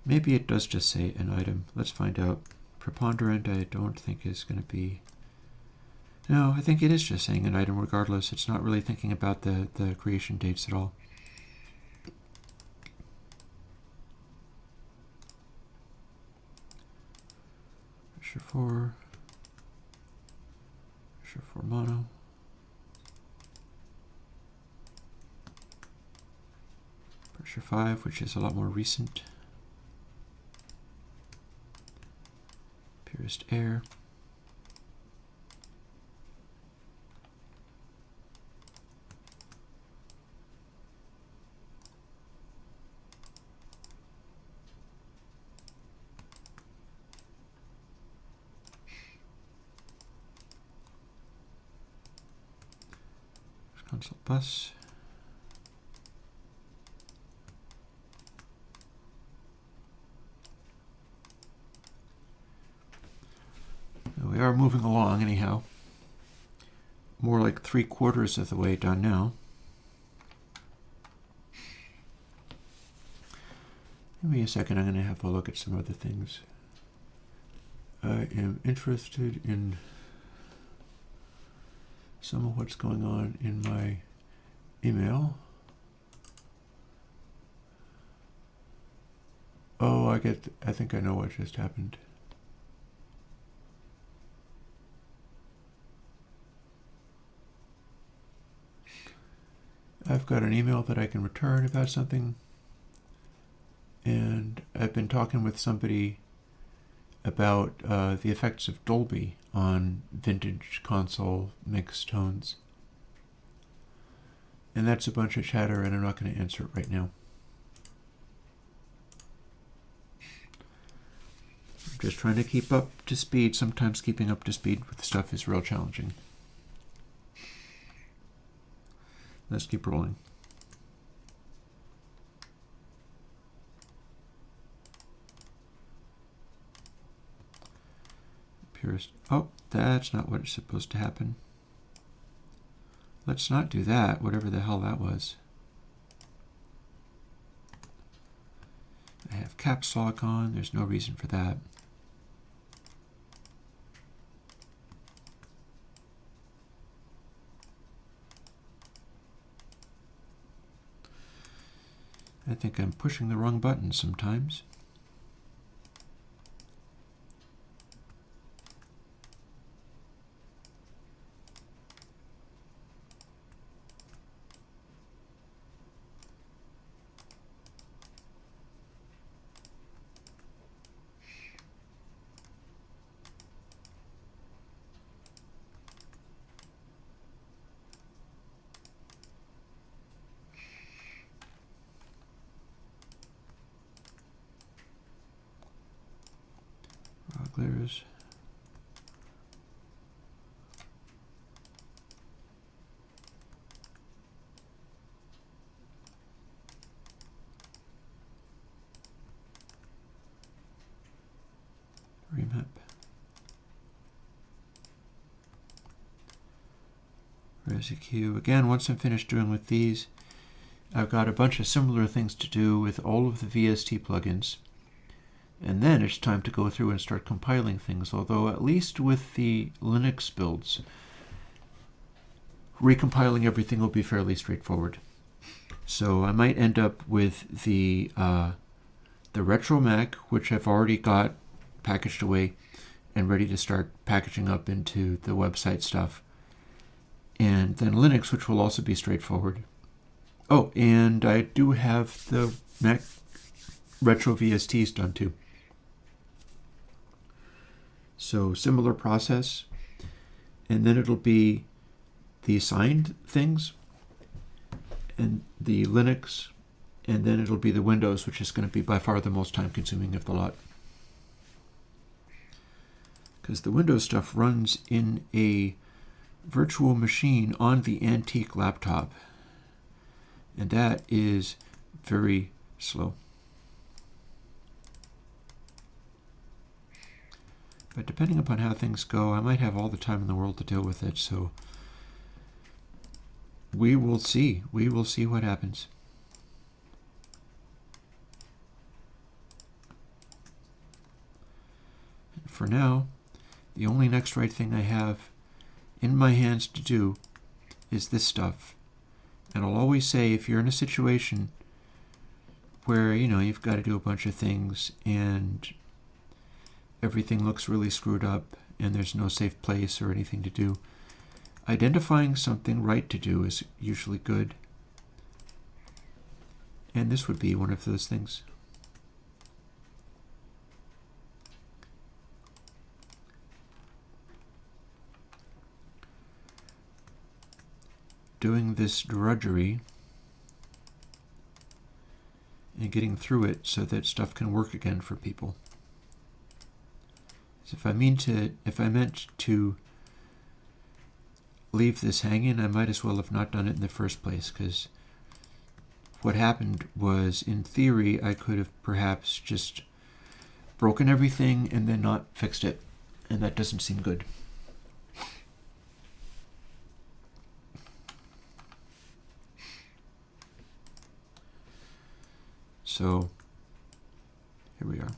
Maybe it does just say an item. Let's find out. Preponderant I don't think is going to be... No, I think it is just saying an item regardless. It's not really thinking about the creation dates at all. Pressure 4. Pressure 4 mono. Pressure 5, which is a lot more recent. Purest air. Console bus. We are moving along anyhow. More like 3/4 of the way done now. Give me a second, I'm going to have a look at some other things. I am interested in some of what's going on in my email. Oh, I think I know what just happened. I've got an email that I can return about something, and I've been talking with somebody about the effects of Dolby on vintage console mixed tones. And that's a bunch of chatter, and I'm not going to answer it right now. I'm just trying to keep up to speed. Sometimes keeping up to speed with stuff is real challenging. Let's keep rolling. Purest. Oh, that's not what is supposed to happen. Let's not do that, whatever the hell that was. caps lock on. There's no reason for that. I think I'm pushing the wrong button sometimes. Rogglers. Remap. ResiQ. Again, once I'm finished doing with these, I've got a bunch of similar things to do with all of the VST plugins. And then it's time to go through and start compiling things, although at least with the Linux builds, recompiling everything will be fairly straightforward. So I might end up with the Retro Mac, which I've already got packaged away and ready to start packaging up into the website stuff. And then Linux, which will also be straightforward. Oh, and I do have the Mac Retro VSTs done too. So similar process. And then it'll be the assigned things and the Linux, and then it'll be the Windows, which is going to be by far the most time consuming of the lot. Because the Windows stuff runs in a virtual machine on the antique laptop, and that is very slow. But depending upon how things go, I might have all the time in the world to deal with it, so we will see. We will see what happens. And for now, the only next right thing I have in my hands to do is this stuff. And I'll always say, if you're in a situation where, you've got to do a bunch of things and everything looks really screwed up and there's no safe place or anything to do, identifying something right to do is usually good. And this would be one of those things. Doing this drudgery and getting through it so that stuff can work again for people. So if I meant to leave this hanging, I might as well have not done it in the first place, because what happened was, in theory, I could have perhaps just broken everything and then not fixed it, and that doesn't seem good. So here we are.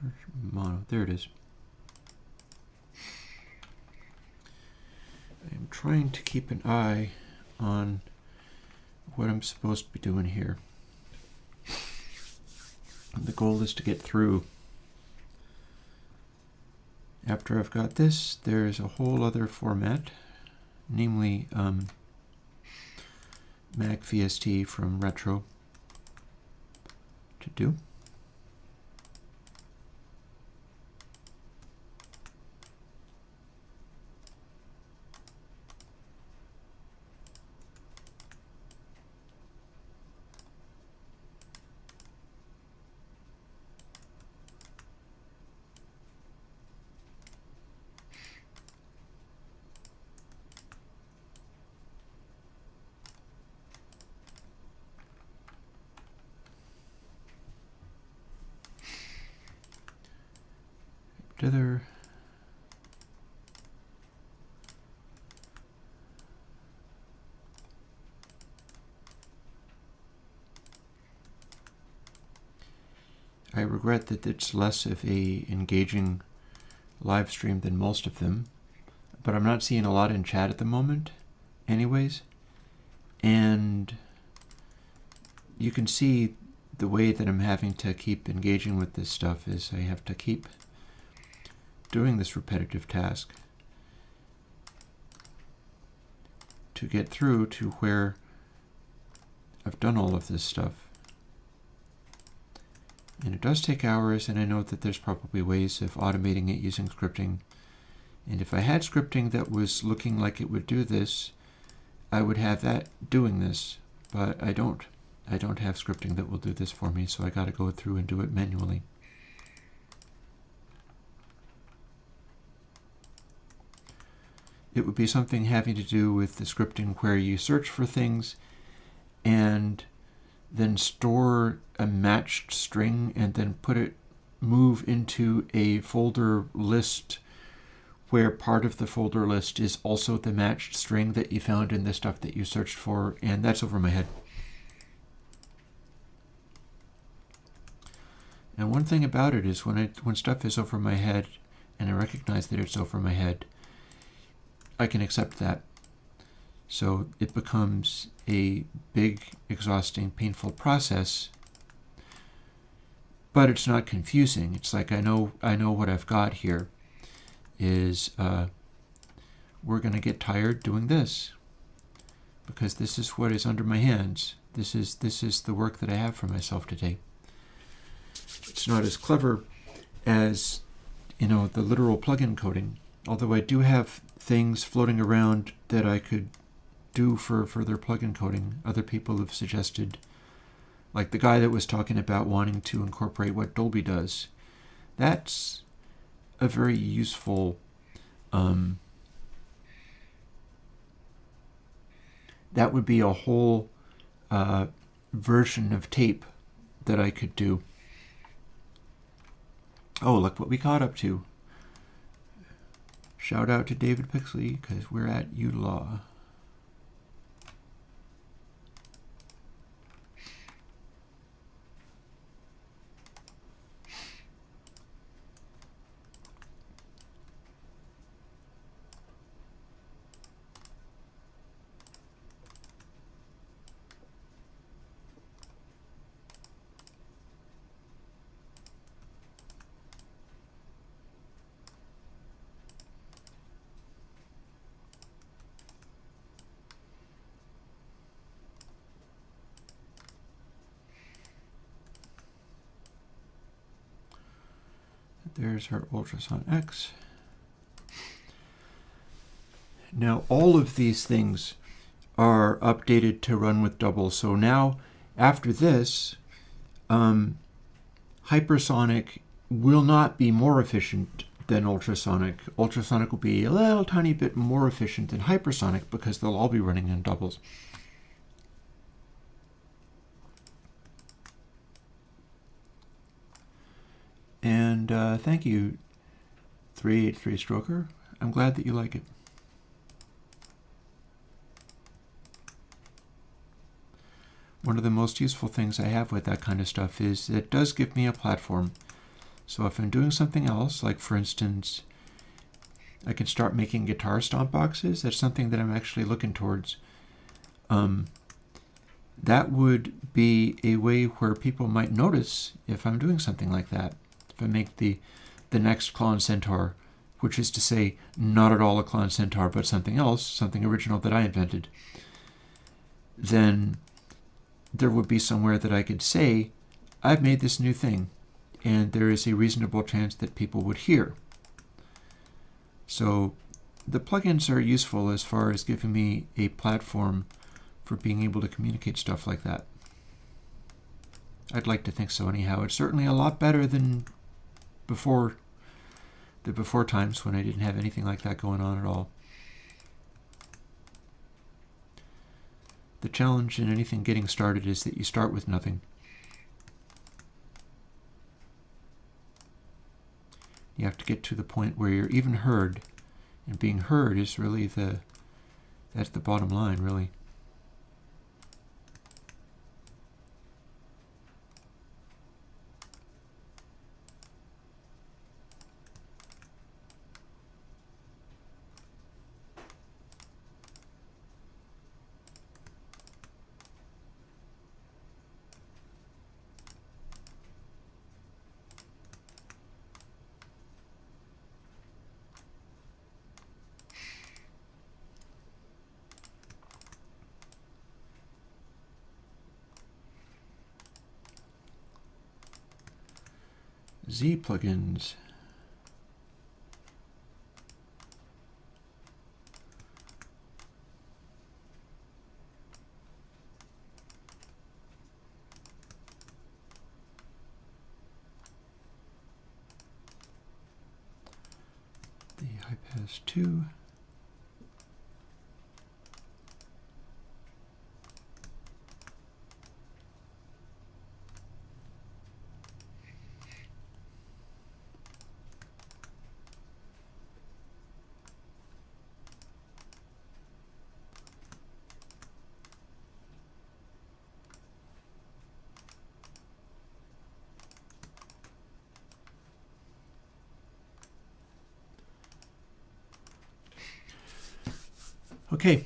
Search mono. There it is. I'm trying to keep an eye on what I'm supposed to be doing here. And the goal is to get through. After I've got this, there's a whole other format, namely Mac VST from Retro to do. Together. I regret that it's less of a engaging live stream than most of them, but I'm not seeing a lot in chat at the moment anyways, and you can see the way that I'm having to keep engaging with this stuff is I have to keep doing this repetitive task to get through to where I've done all of this stuff. And it does take hours, and I know that there's probably ways of automating it using scripting. And if I had scripting that was looking like it would do this, I would have that doing this, but I don't. I don't have scripting that will do this for me, so I got to go through and do it manually. It would be something having to do with the scripting where you search for things and then store a matched string and then move into a folder list where part of the folder list is also the matched string that you found in the stuff that you searched for, and that's over my head. And one thing about it is when stuff is over my head and I recognize that it's over my head, I can accept that. So it becomes a big, exhausting, painful process, but it's not confusing. It's like I know what I've got here is we're going to get tired doing this because this is what is under my hands. This is the work that I have for myself today. It's not as clever as, the literal plugin coding, although I do have things floating around that I could do for further plugin coding. Other people have suggested, like the guy that was talking about wanting to incorporate what Dolby does. That's a very useful that would be a whole version of tape that I could do. Oh, look what we caught up to. Shout out to David Pixley, because we're at ULaw. There's our Ultrason X. Now all of these things are updated to run with double. So now after this, hypersonic will not be more efficient than ultrasonic. Ultrasonic will be a little tiny bit more efficient than hypersonic because they'll all be running in doubles. And thank you, 383 Stroker. I'm glad that you like it. One of the most useful things I have with that kind of stuff is it does give me a platform So if I'm doing something else, like for instance, I can start making guitar stomp boxes. That's something that I'm actually looking towards. That would be a way where people might notice if I'm doing something like that. If I make the next Clone Centaur, which is to say, not at all a Clone Centaur, but something else, something original that I invented, then there would be somewhere that I could say, I've made this new thing, and there is a reasonable chance that people would hear. So the plugins are useful as far as giving me a platform for being able to communicate stuff like that. I'd like to think so anyhow. It's certainly a lot better than before times when I didn't have anything like that going on at all. The challenge in anything getting started is that you start with nothing. You have to get to the point where you're even heard, and being heard is really that's the bottom line, really. Z plugins. The high pass 2. Okay,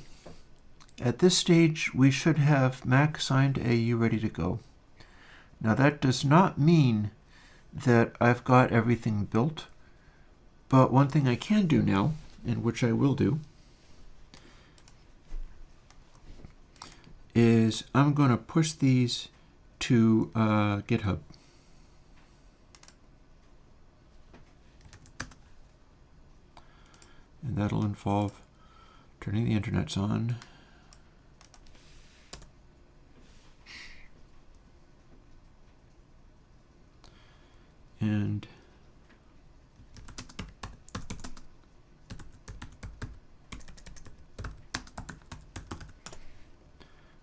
at this stage we should have Mac signed AU ready to go. Now that does not mean that I've got everything built, but one thing I can do now, and which I will do, is I'm going to push these to GitHub. And that'll involve turning the internets on. And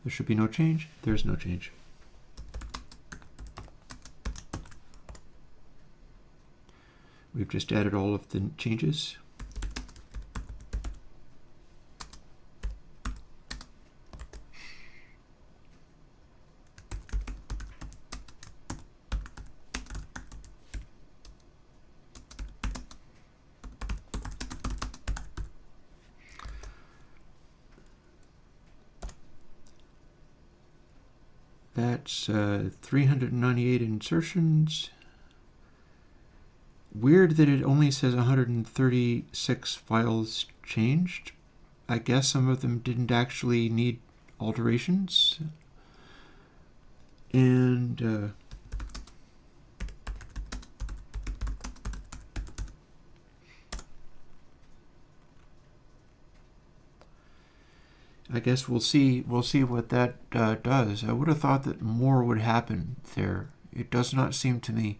there should be no change. There's no change. We've just added all of the changes. That's 398 insertions. Weird that it only says 136 files changed. I guess some of them didn't actually need alterations. And I guess we'll see what that does. I would have thought that more would happen there. It does not seem to me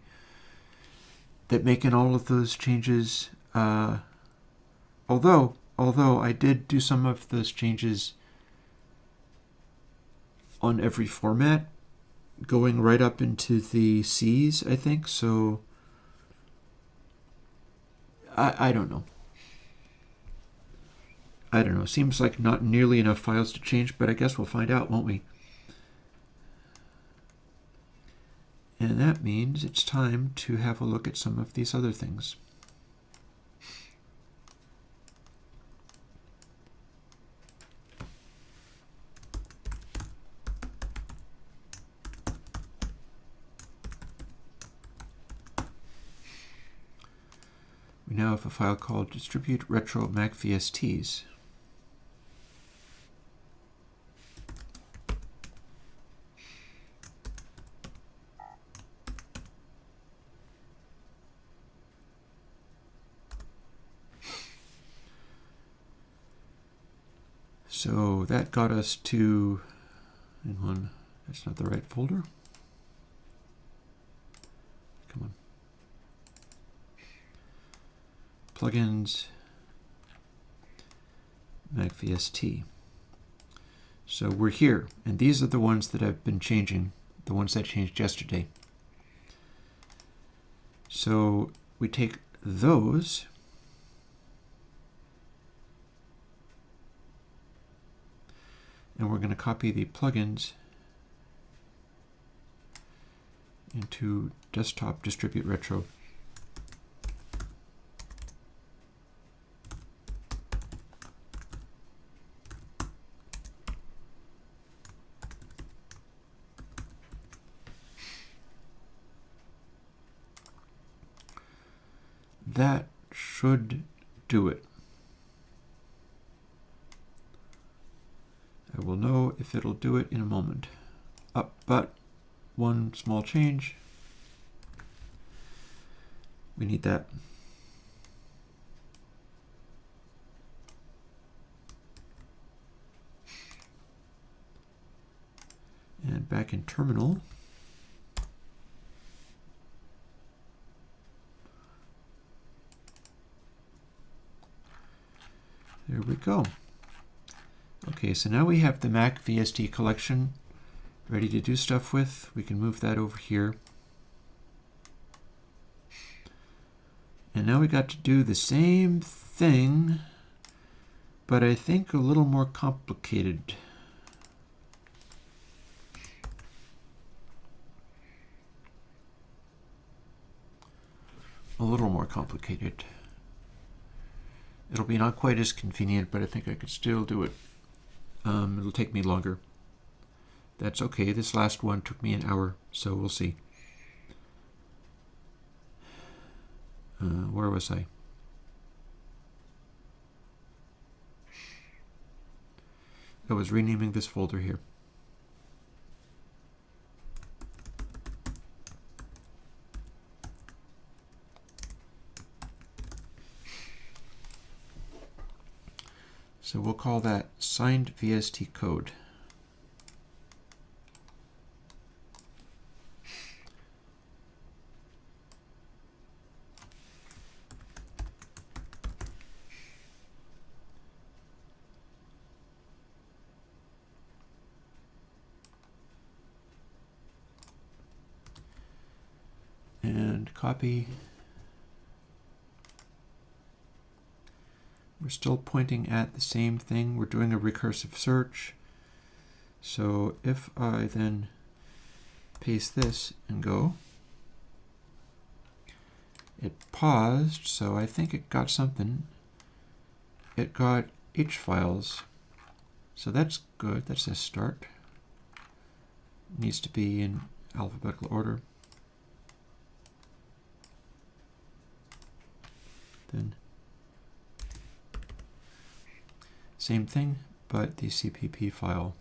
that making all of those changes, although I did do some of those changes on every format, going right up into the C's, I think. So I don't know. I don't know. Seems like not nearly enough files to change, but I guess we'll find out, won't we? And that means it's time to have a look at some of these other things. We now have a file called distribute retro mac VSTs. So that got us to, hang on, that's not the right folder. Come on. Plugins, Mac VST. So we're here, and these are the ones that I've been changing, the ones that changed yesterday. So we take those, and we're going to copy the plugins into desktop distribute retro. That should do it. I will know if it'll do it in a moment. But one small change. We need that. And back in terminal, there we go. Okay, so now we have the Mac VST collection ready to do stuff with. We can move that over here. And now we got to do the same thing, but I think a little more complicated. A little more complicated. It'll be not quite as convenient, but I think I could still do it. It'll take me longer. That's okay. This last one took me an hour, so we'll see. Where was I? I was renaming this folder here. So we'll call that signed VST code. And copy. We're still pointing at the same thing. We're doing a recursive search. So if I then paste this and go, it paused, so I think it got something. It got H files. So that's good. That's a start. It needs to be in alphabetical order. Then same thing, but the CPP file.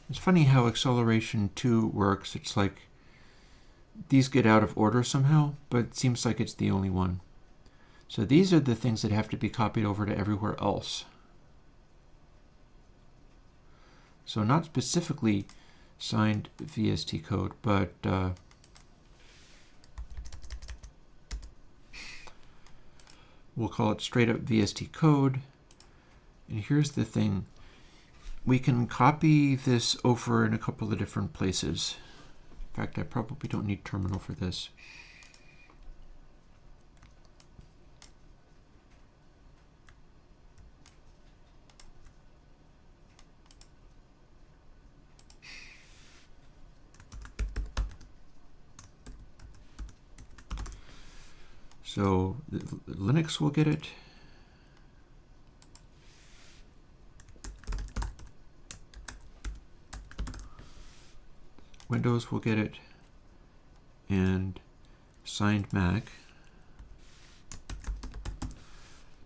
It's funny how acceleration 2 works. It's like these get out of order somehow, but it seems like it's the only one. So these are the things that have to be copied over to everywhere else. So not specifically signed VST code, but we'll call it straight up VST code. And here's the thing. we can copy this over in a couple of different places. In fact, I probably don't need terminal for this. So Linux will get it. Windows will get it. And signed Mac.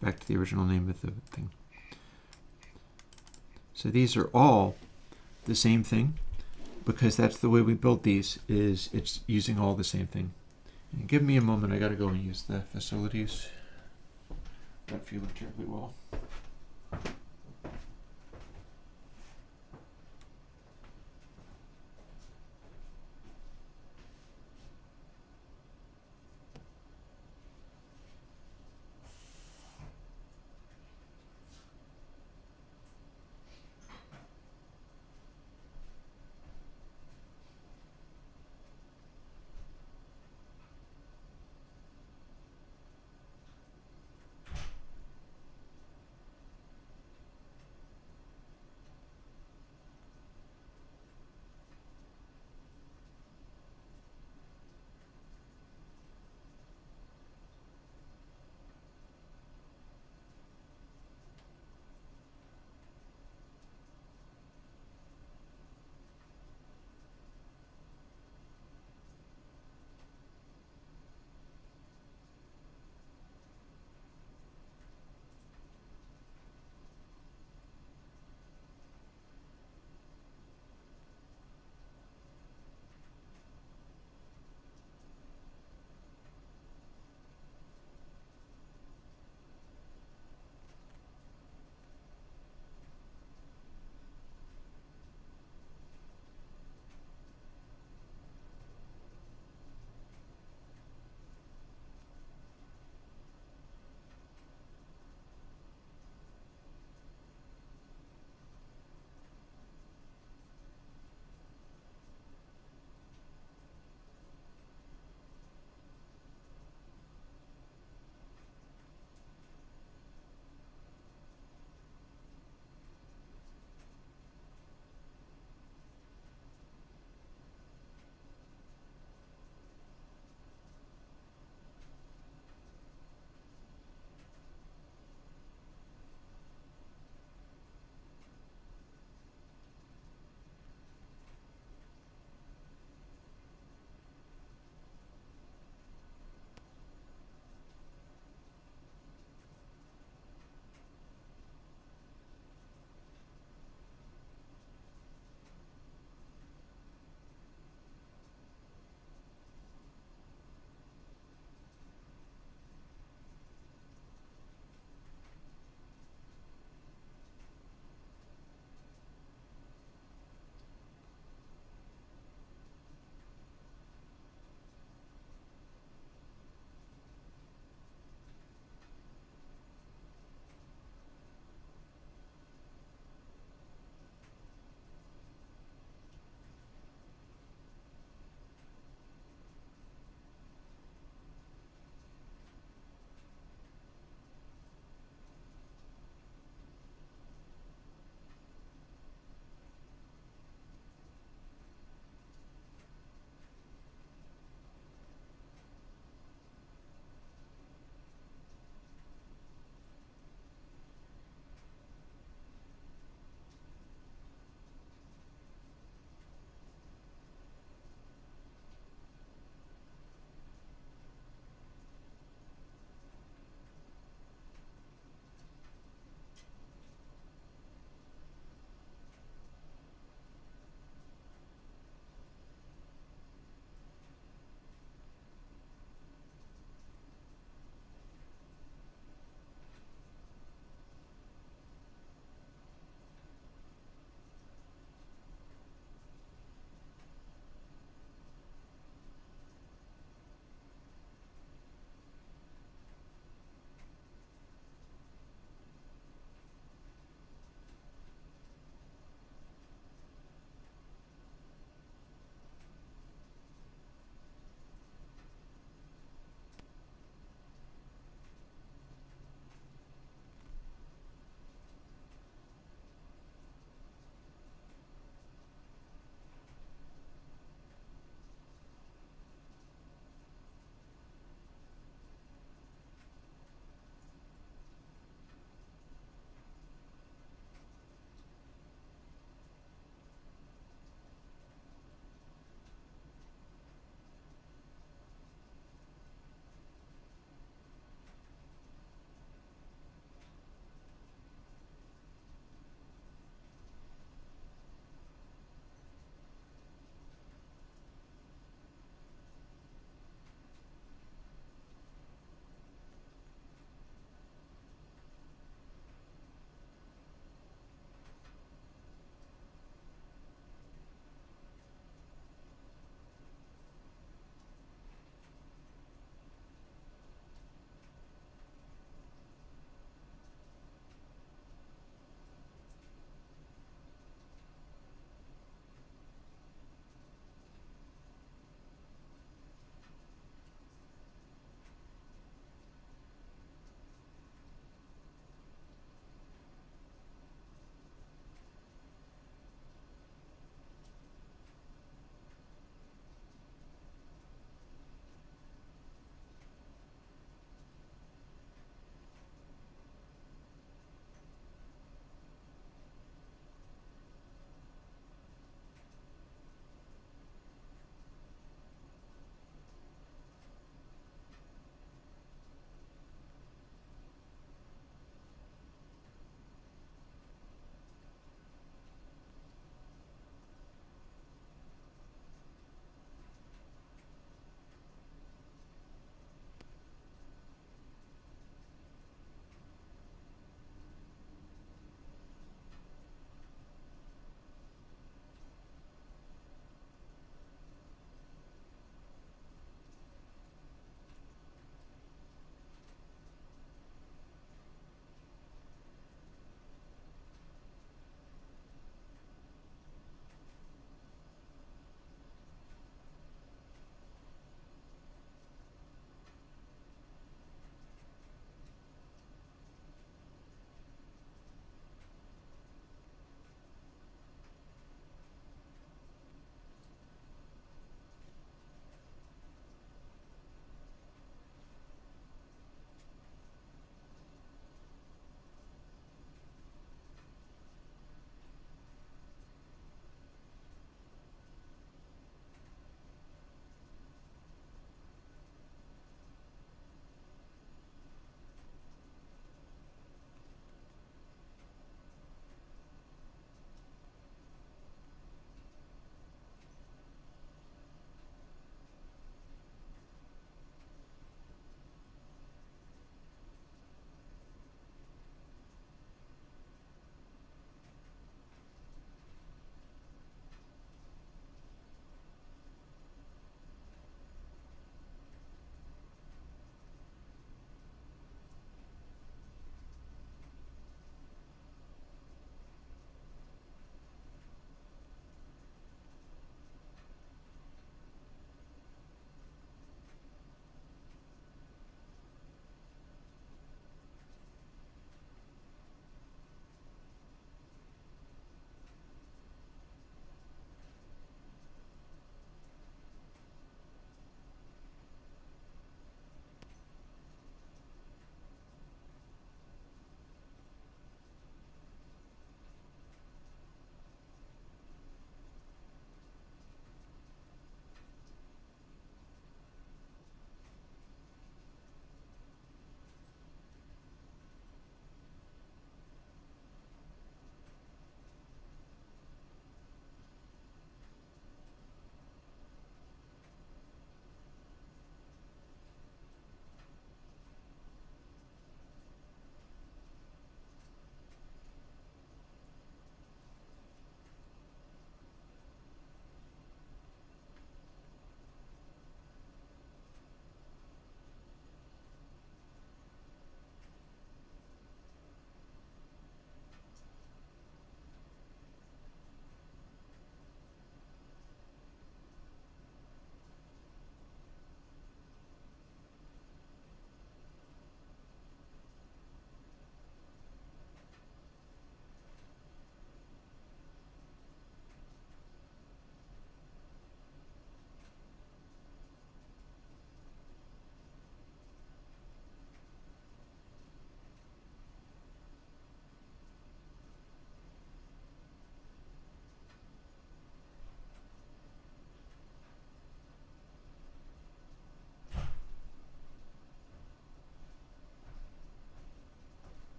Back to the original name of the thing. So these are all the same thing, because that's the way we build these, is it's using all the same thing. And give me a moment, I gotta go and use the facilities. Not feeling terribly well.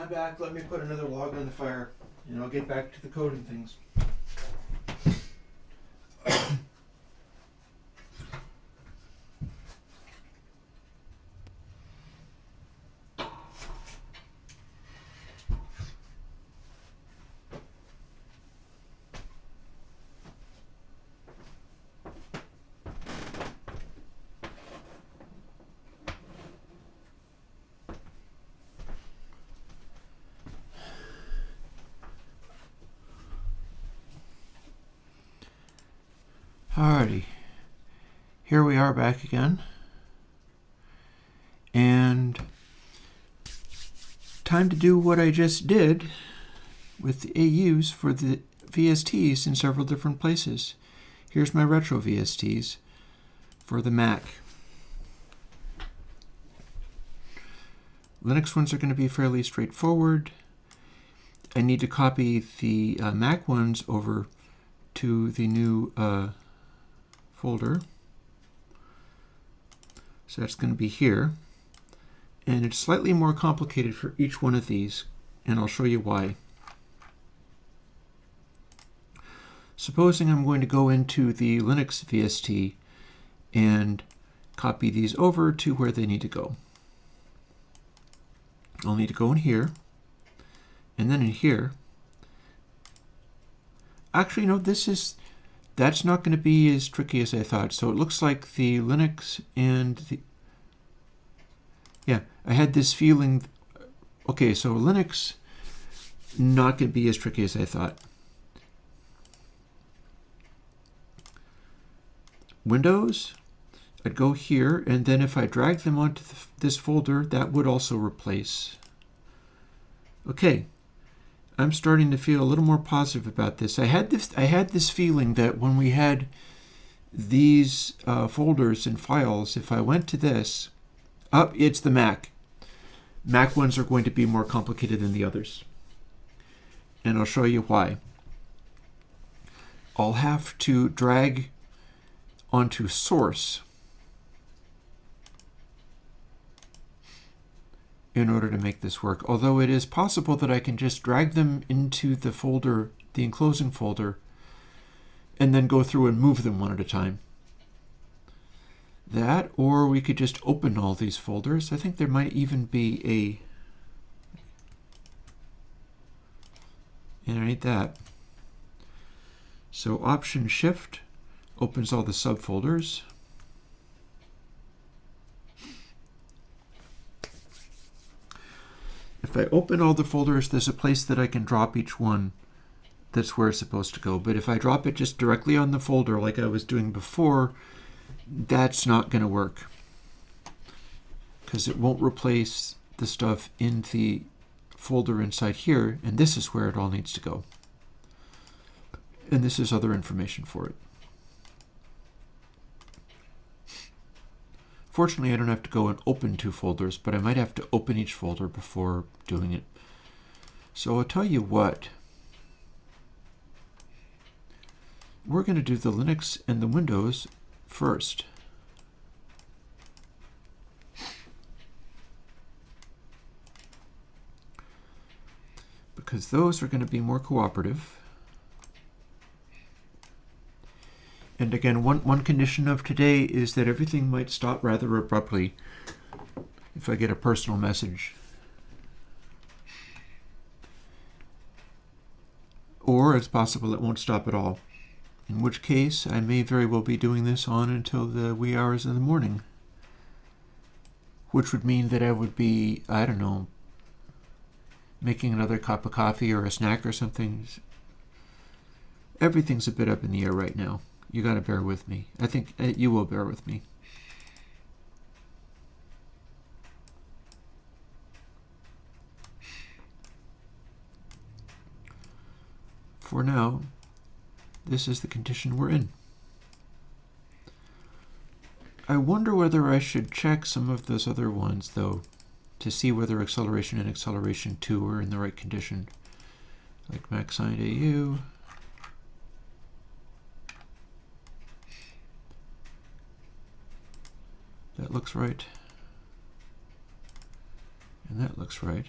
I'm back. Let me put another log on the fire, and I'll get back to the coding things. Alrighty, here we are back again, and time to do what I just did with the AUs for the VSTs in several different places. Here's my retro VSTs for the Mac. Linux ones are going to be fairly straightforward. I need to copy the Mac ones over to the new folder. So that's going to be here. And it's slightly more complicated for each one of these, and I'll show you why. Supposing I'm going to go into the Linux VST and copy these over to where they need to go. I'll need to go in here, and then in here. Actually, no, that's not going to be as tricky as I thought. So it looks like the Linux and the... Yeah, I had this feeling... Okay, so Linux, not going to be as tricky as I thought. Windows, I'd go here, and then if I drag them onto this folder, that would also replace. Okay. I'm starting to feel a little more positive about this. I had this feeling that when we had these folders and files, if I went to this, it's the Mac. Mac ones are going to be more complicated than the others. And I'll show you why. I'll have to drag onto source in order to make this work. Although it is possible that I can just drag them into the folder, the enclosing folder, and then go through and move them one at a time. That, or we could just open all these folders. I think there might even be and I need that. So Option Shift opens all the subfolders. If I open all the folders, there's a place that I can drop each one. That's where it's supposed to go. But if I drop it just directly on the folder like I was doing before, that's not going to work, because it won't replace the stuff in the folder inside here, and this is where it all needs to go. And this is other information for it. Fortunately, I don't have to go and open two folders, but I might have to open each folder before doing it. So I'll tell you what. We're going to do the Linux and the Windows first. Because those are going to be more cooperative. And again, one condition of today is that everything might stop rather abruptly if I get a personal message. Or it's possible it won't stop at all, in which case I may very well be doing this on until the wee hours of the morning, which would mean that I would be, I don't know, making another cup of coffee or a snack or something. Everything's a bit up in the air right now. You got to bear with me. I think you will bear with me. For now, this is the condition we're in. I wonder whether I should check some of those other ones, though, to see whether acceleration and acceleration 2 are in the right condition. Like MacSigned AU. That looks right. And that looks right.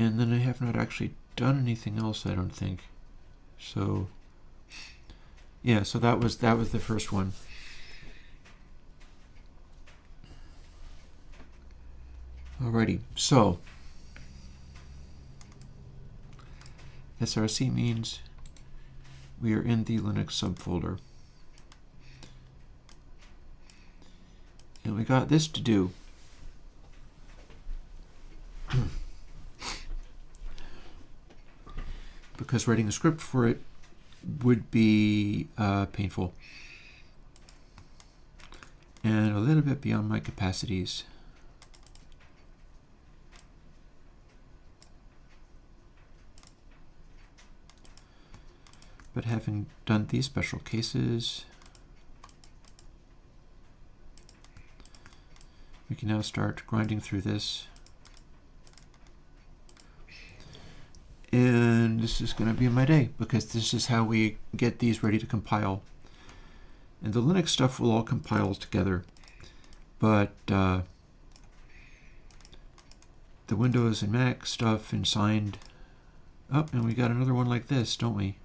And then I have not actually done anything else, I don't think. So yeah, so that was the first one. Alrighty, so src means we are in the Linux subfolder. And we got this to do. Because writing a script for it would be painful and a little bit beyond my capacities. But having done these special cases, we can now start grinding through this. And this is going to be my day, because this is how we get these ready to compile. And the Linux stuff will all compile together, but the Windows and Mac stuff and signed. Oh, and we got another one like this, don't we?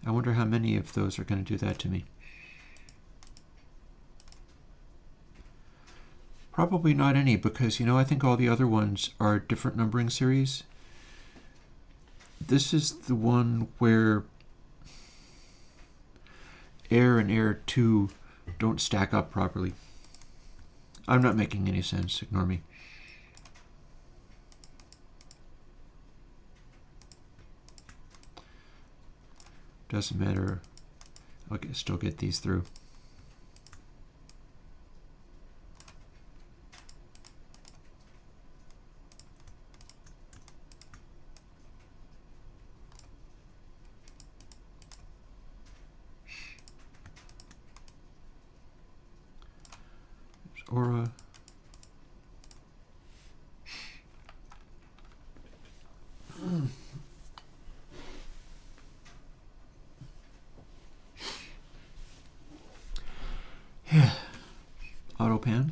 I wonder how many of those are going to do that to me. Probably not any, because, I think all the other ones are different numbering series. This is the one where Air and Air 2 don't stack up properly. I'm not making any sense, ignore me. Doesn't matter. I'll still get these through. There's Aura. Yeah. Autopan.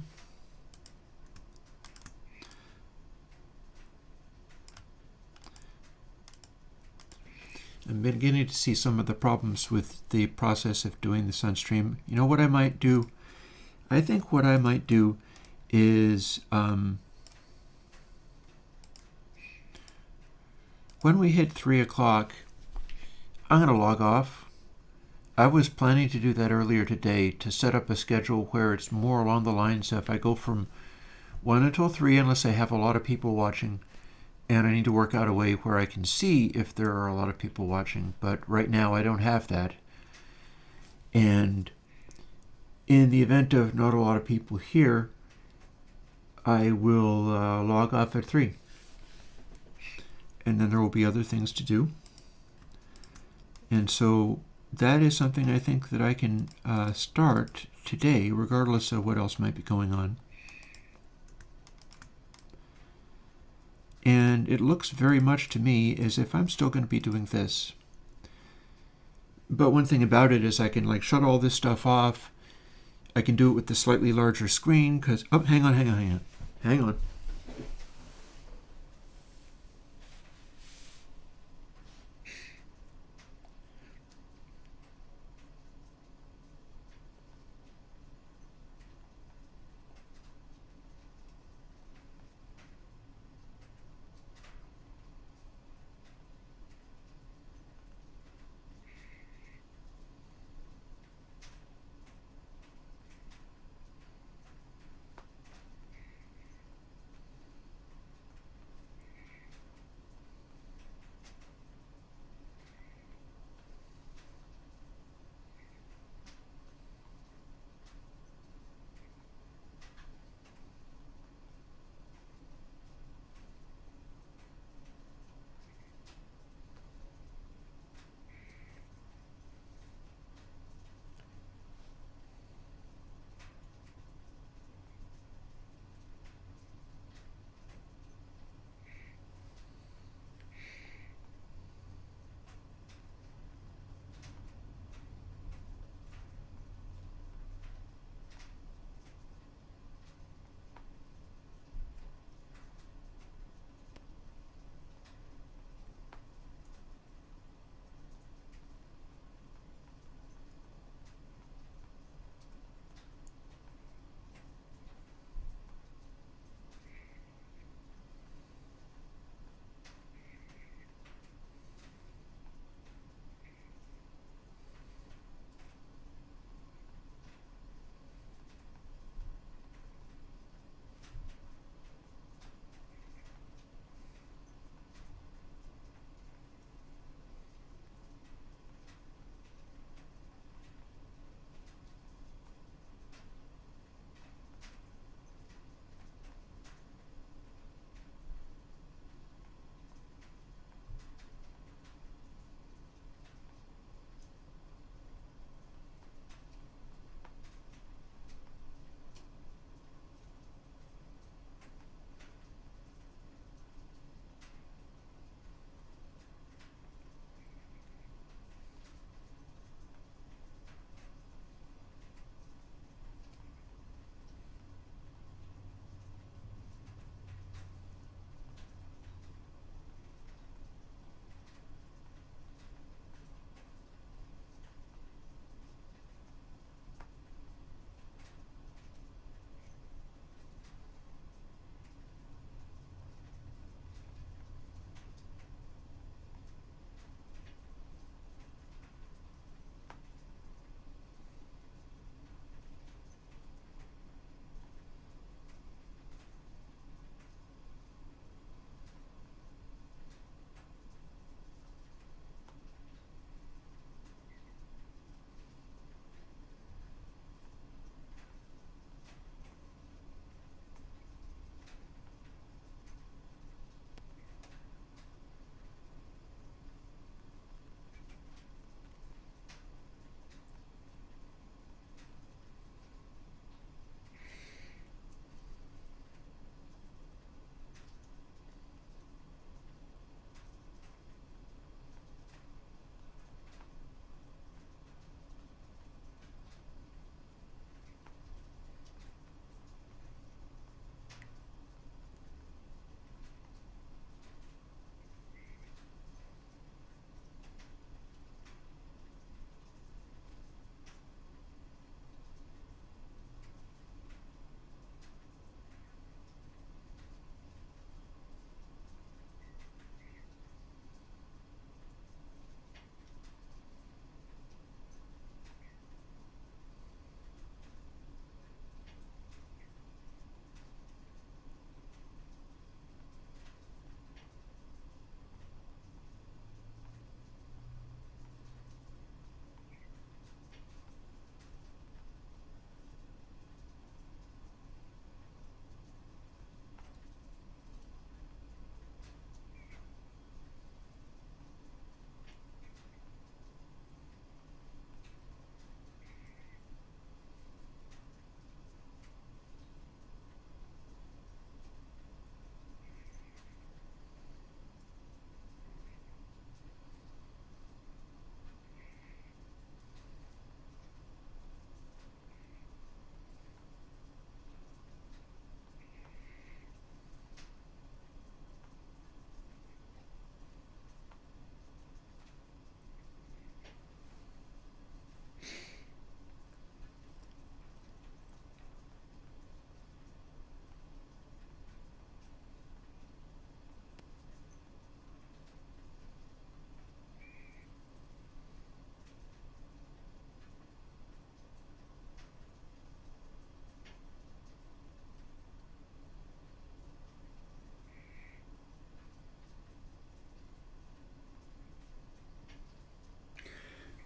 I'm beginning to see some of the problems with the process of doing this on stream. You know what I might do? I think what I might do is when we hit 3 o'clock, I'm going to log off. I was planning to do that earlier today, to set up a schedule where it's more along the lines of I go from 1 until 3 unless I have a lot of people watching, and I need to work out a way where I can see if there are a lot of people watching. But right now I don't have that. And in the event of not a lot of people here, I will log off at 3. And then there will be other things to do. And so that is something I think that I can start today, regardless of what else might be going on. And it looks very much to me as if I'm still going to be doing this. But one thing about it is I can shut all this stuff off. I can do it with the slightly larger screen because, oh, hang on.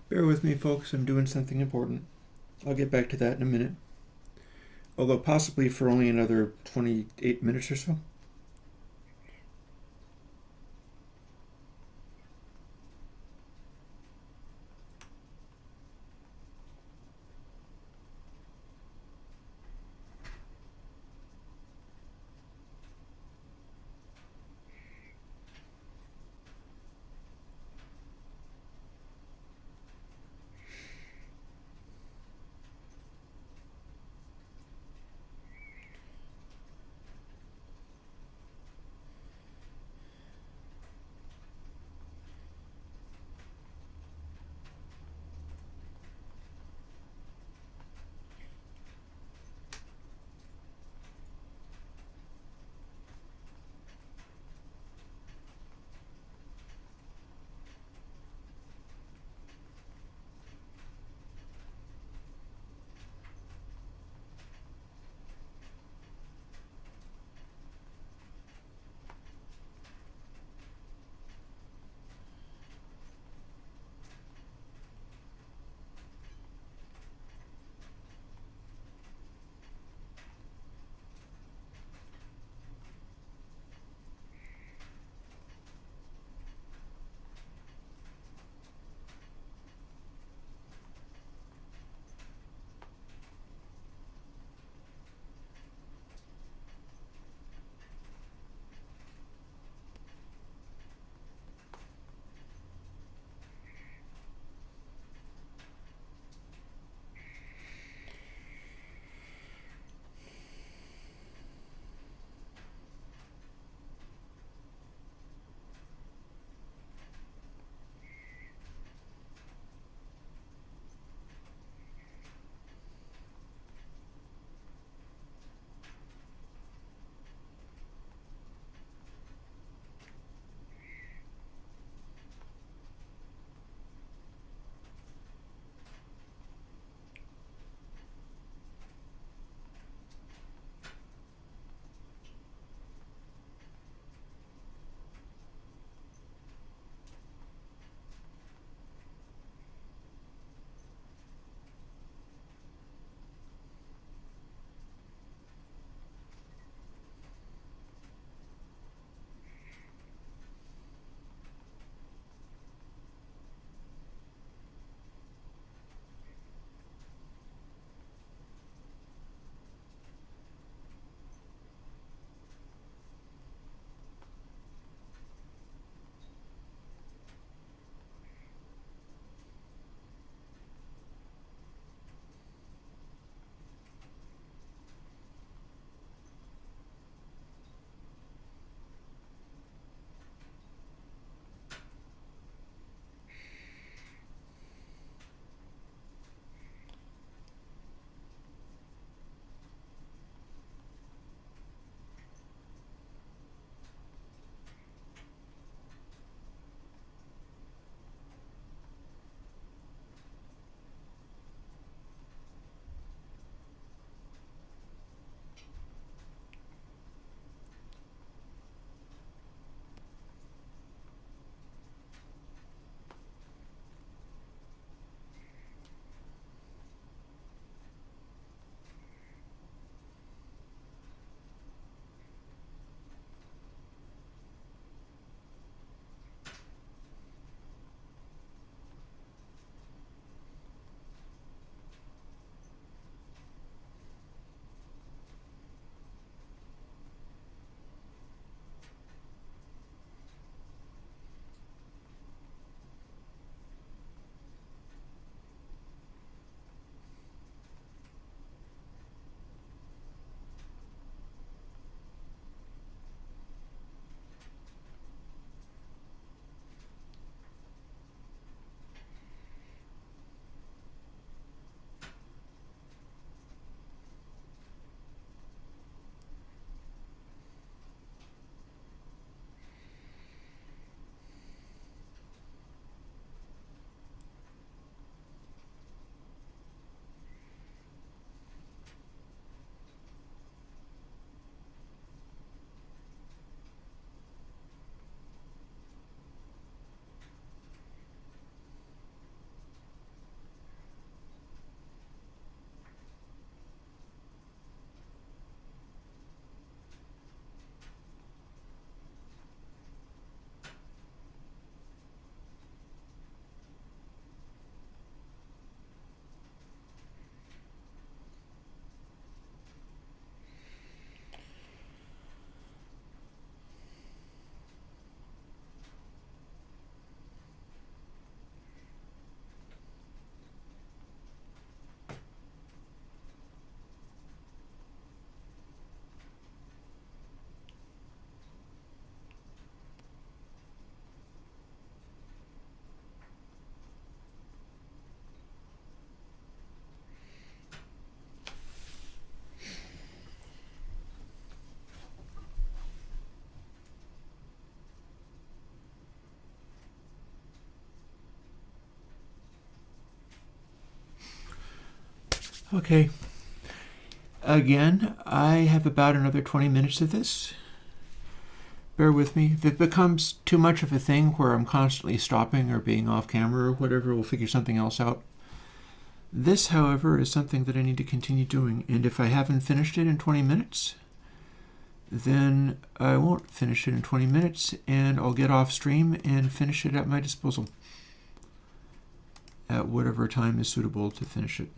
Bear with me, folks. I'm doing something important. I'll get back to that in a minute. Although possibly for only another 28 minutes or so. Okay. Again, I have about another 20 minutes of this. Bear with me. If it becomes too much of a thing where I'm constantly stopping or being off camera or whatever, we'll figure something else out. This, however, is something that I need to continue doing, and if I haven't finished it in 20 minutes, then I won't finish it in 20 minutes, and I'll get off stream and finish it at my disposal at whatever time is suitable to finish it.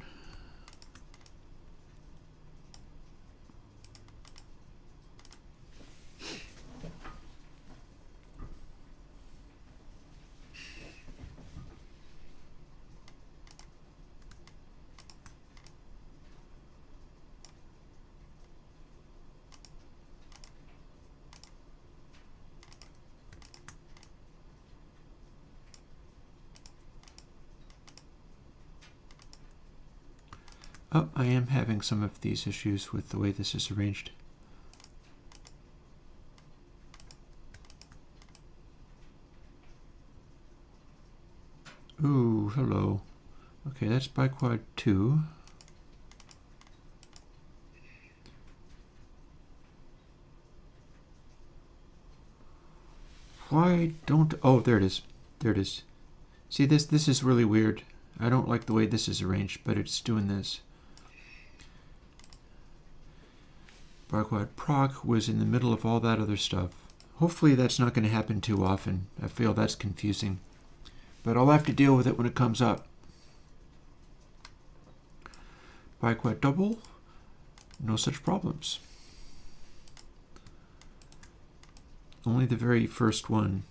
Oh, I am having some of these issues with the way this is arranged. Ooh, hello. Okay, that's biquad 2. Why don't... Oh, there it is. There it is. See, this is really weird. I don't like the way this is arranged, but it's doing this. Biquad proc was in the middle of all that other stuff. Hopefully that's not going to happen too often. I feel that's confusing. But I'll have to deal with it when it comes up. Biquad double, no such problems. Only the very first one.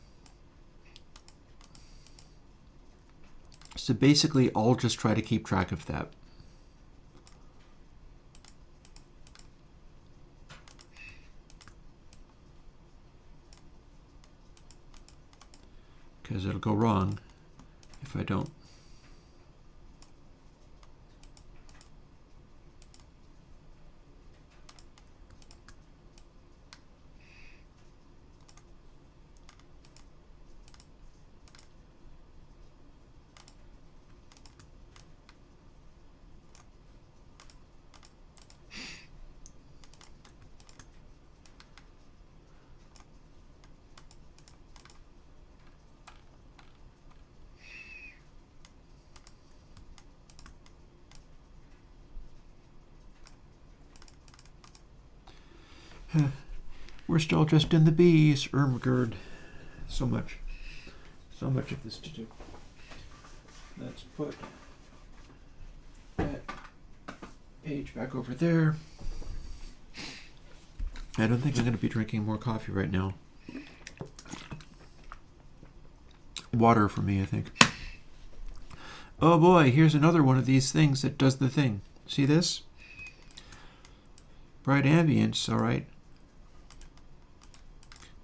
So basically, I'll just try to keep track of that. Because it'll go wrong if I don't. We're still just in the bees, Ermgerd. So much of this to do. Let's put that page back over there. I don't think I'm going to be drinking more coffee right now. Water for me, I think. Oh boy, here's another one of these things that does the thing. See this? Bright ambience, all right.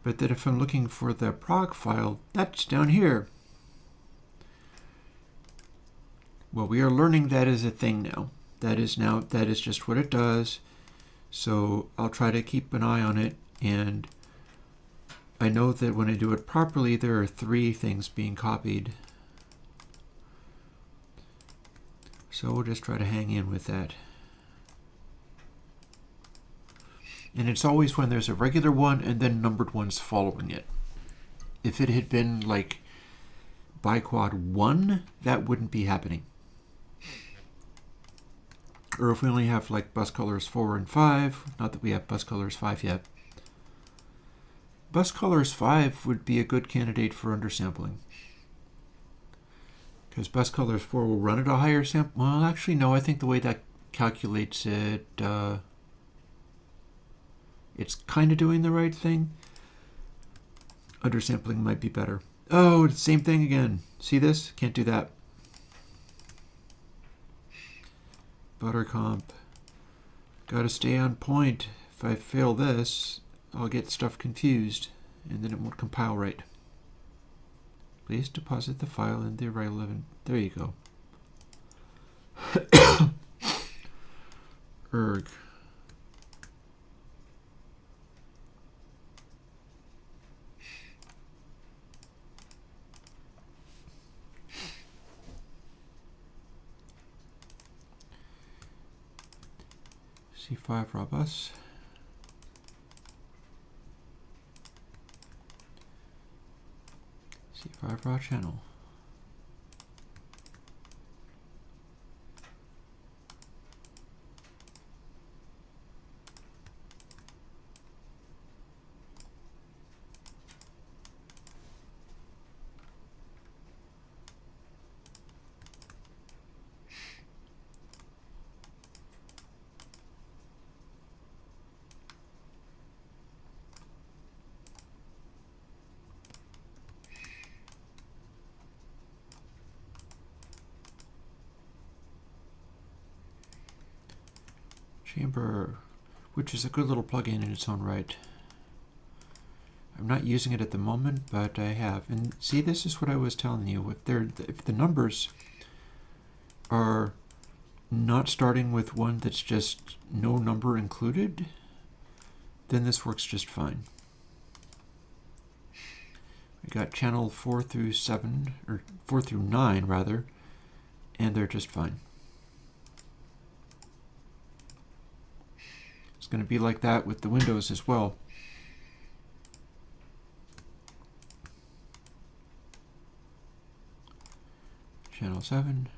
But that if I'm looking for the prog file, that's down here. Well, we are learning that is a thing now. That is just what it does. So I'll try to keep an eye on it. And I know that when I do it properly, there are 3 things being copied. So we'll just try to hang in with that. And it's always when there's a regular one and then numbered ones following it. If it had been like biquad 1, that wouldn't be happening. Or if we only have like bus colors 4 and 5, not that we have bus colors 5 yet. Bus colors 5 would be a good candidate for undersampling. Because bus colors 4 will run at a higher sample. Well, actually, no, I think the way that calculates it, it's kind of doing the right thing. Undersampling might be better. Oh, same thing again. See this? Can't do that. Buttercomp. Gotta stay on point. If I fail this, I'll get stuff confused, and then it won't compile right. Please deposit the file in the relevant... There you go. Erg. C5 raw bus. C5 raw channel. Chamber, which is a good little plugin in its own right. I'm not using it at the moment, but I have. And see, this is what I was telling you. If the numbers are not starting with one that's just no number included, then this works just fine. We got channel 4 through 7, or 4 through 9 rather, and they're just fine. It's going to be like that with the Windows as well. Channel 7.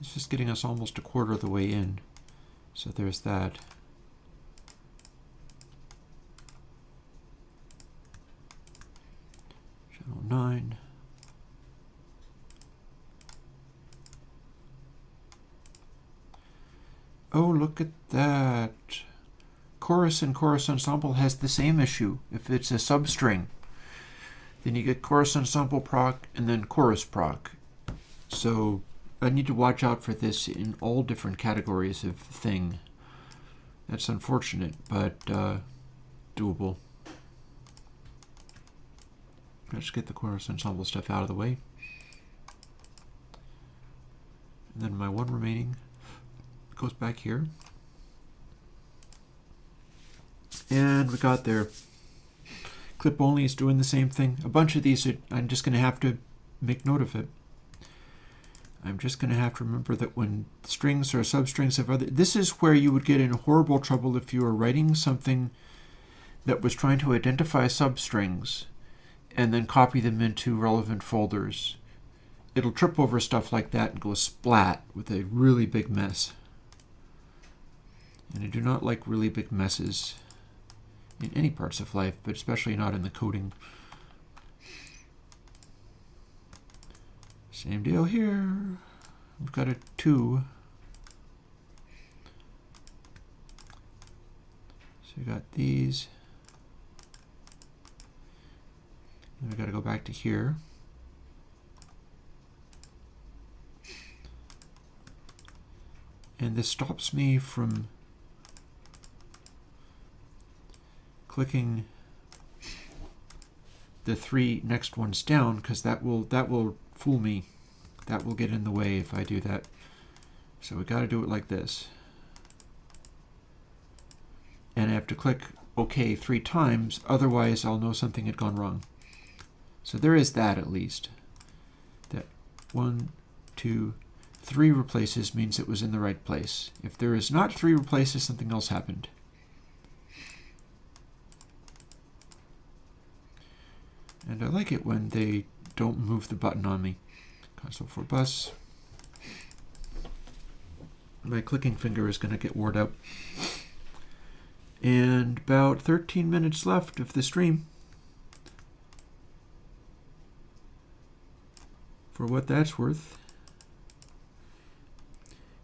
It's just getting us almost a quarter of the way in. So there's that. Channel 9. Oh, look at that. Chorus and chorus ensemble has the same issue. If it's a substring, then you get chorus ensemble proc and then chorus proc. So I need to watch out for this in all different categories of thing. That's unfortunate, but doable. Let's get the chorus ensemble stuff out of the way. And then my one remaining goes back here. And we got there. Clip only is doing the same thing. A bunch of these, I'm just going to have to make note of it. I'm just going to have to remember that when strings or substrings of other... This is where you would get in horrible trouble if you were writing something that was trying to identify substrings and then copy them into relevant folders. It'll trip over stuff like that and go splat with a really big mess. And I do not like really big messes in any parts of life, but especially not in the coding. Same deal here. We've got a 2. So we got these. And we got to go back to here. And this stops me from clicking the 3 next ones down, because that will fool me. That will get in the way if I do that. So we got to do it like this. And I have to click OK 3 times, otherwise I'll know something had gone wrong. So there is that at least. That 1, 2, 3 replaces means it was in the right place. If there is not 3 replaces, something else happened. And I like it when they don't move the button on me. Console for bus. My clicking finger is going to get wore out. And about 13 minutes left of the stream. For what that's worth.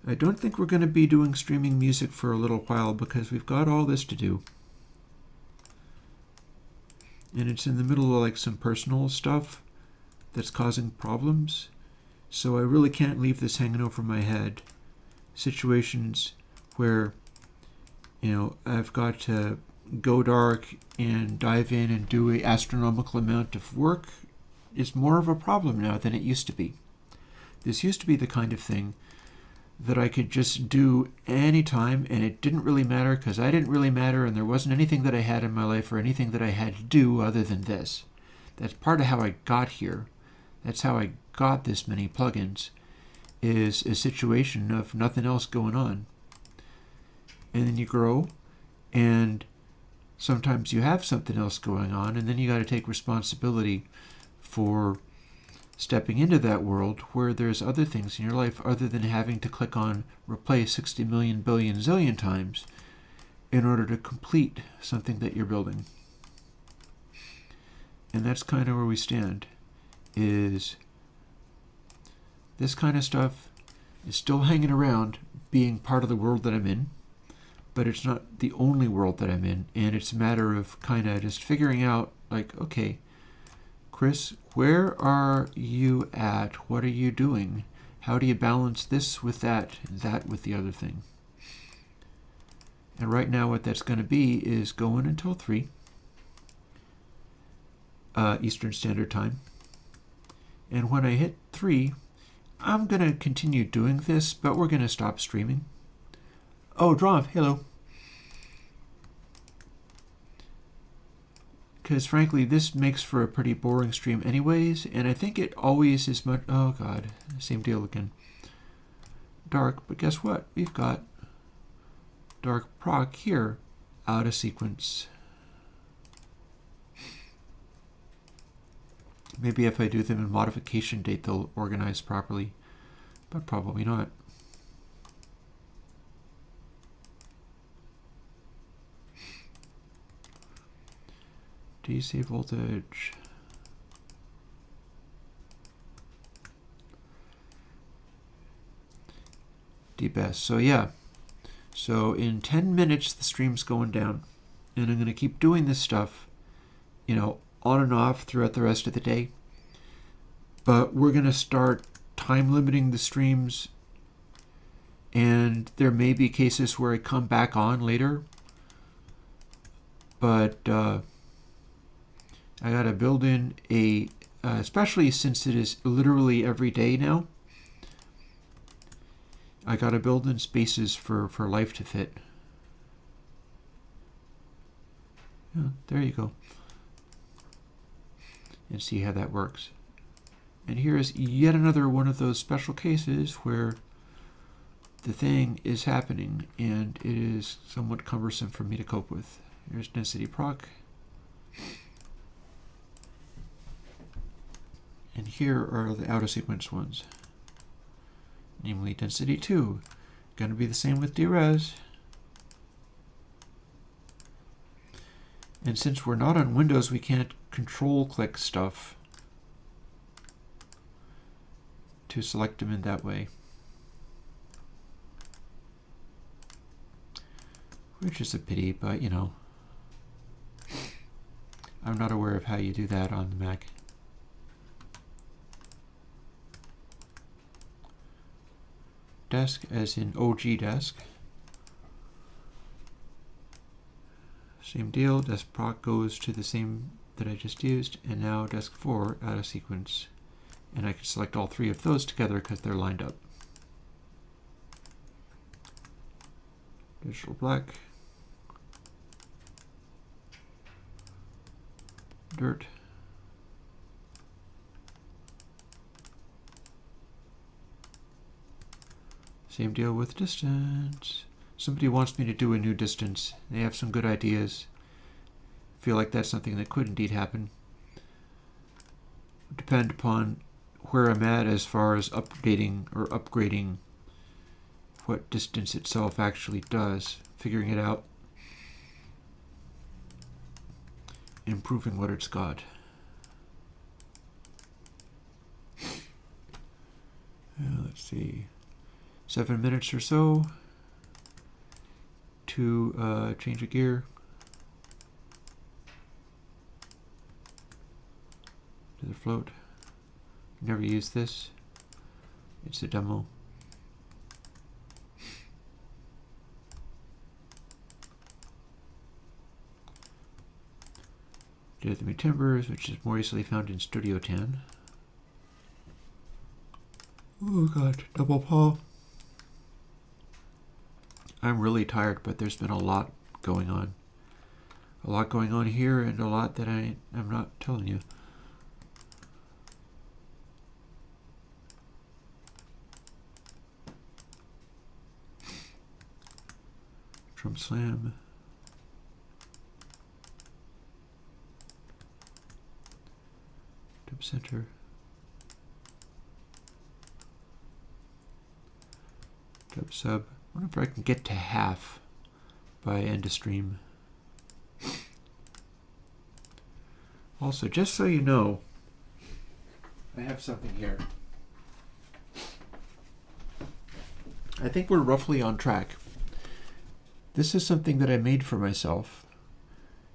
I don't think we're going to be doing streaming music for a little while because we've got all this to do. And it's in the middle of like some personal stuff that's causing problems. So I really can't leave this hanging over my head. Situations where, you know, I've got to go dark and dive in and do an astronomical amount of work is more of a problem now than it used to be. This used to be the kind of thing that I could just do anytime, and it didn't really matter because I didn't really matter, and there wasn't anything that I had in my life or anything that I had to do other than this. That's part of how I got here. That's how I got this many plugins. is a situation of nothing else going on. And then you grow, and sometimes you have something else going on, and then you got to take responsibility for stepping into that world where there's other things in your life other than having to click on replay 60 million billion zillion times in order to complete something that you're building. And that's kind of where we stand, is this kind of stuff is still hanging around being part of the world that I'm in, but it's not the only world that I'm in, and it's a matter of kind of just figuring out, like, okay, Chris, where are you at? What are you doing? How do you balance this with that, and that with the other thing? And right now what that's going to be is going until 3 Eastern Standard Time. And when I hit 3, I'm going to continue doing this, but we're going to stop streaming. Oh, Drav, hello. Because frankly, this makes for a pretty boring stream anyways, and I think it always is much... Oh god, same deal again. Dark, but guess what? We've got dark proc here, out of sequence. Maybe if I do them in modification date, they'll organize properly, but probably not. DC voltage. DBS. So yeah. So in 10 minutes the stream's going down. And I'm going to keep doing this stuff, you know, on and off throughout the rest of the day. But we're going to start time limiting the streams. And there may be cases where I come back on later. But I got to build in a, especially since it is literally every day now, I got to build in spaces for life to fit. Yeah, there you go. And see how that works. And here is yet another one of those special cases where the thing is happening and it is somewhat cumbersome for me to cope with. Here's density proc. And here are the out of sequence ones, namely density 2. Going to be the same with DRes. And since we're not on Windows, we can't control click stuff to select them in that way. Which is a pity, but you know, I'm not aware of how you do that on the Mac. Desk as in OG desk. Same deal, desk proc goes to the same that I just used, and now desk 4 out of sequence. And I can select all 3 of those together because they're lined up. Digital black. Dirt. Same deal with distance. Somebody wants me to do a new distance. They have some good ideas. Feel like that's something that could indeed happen. Depend upon where I'm at as far as updating or upgrading what distance itself actually does. Figuring it out. Improving what it's got. Let's see. 7 minutes or so to change a gear. To the float. Never use this. It's a demo. Dithemy timbers, which is more easily found in Studio 10. Oh god, double paw. I'm really tired, but there's been a lot going on. A lot going on here and a lot that I'm not telling you. Drum slam. Dub center. Dub sub. I wonder if I can get to half by end of stream. Also, just so you know, I have something here. I think we're roughly on track. This is something that I made for myself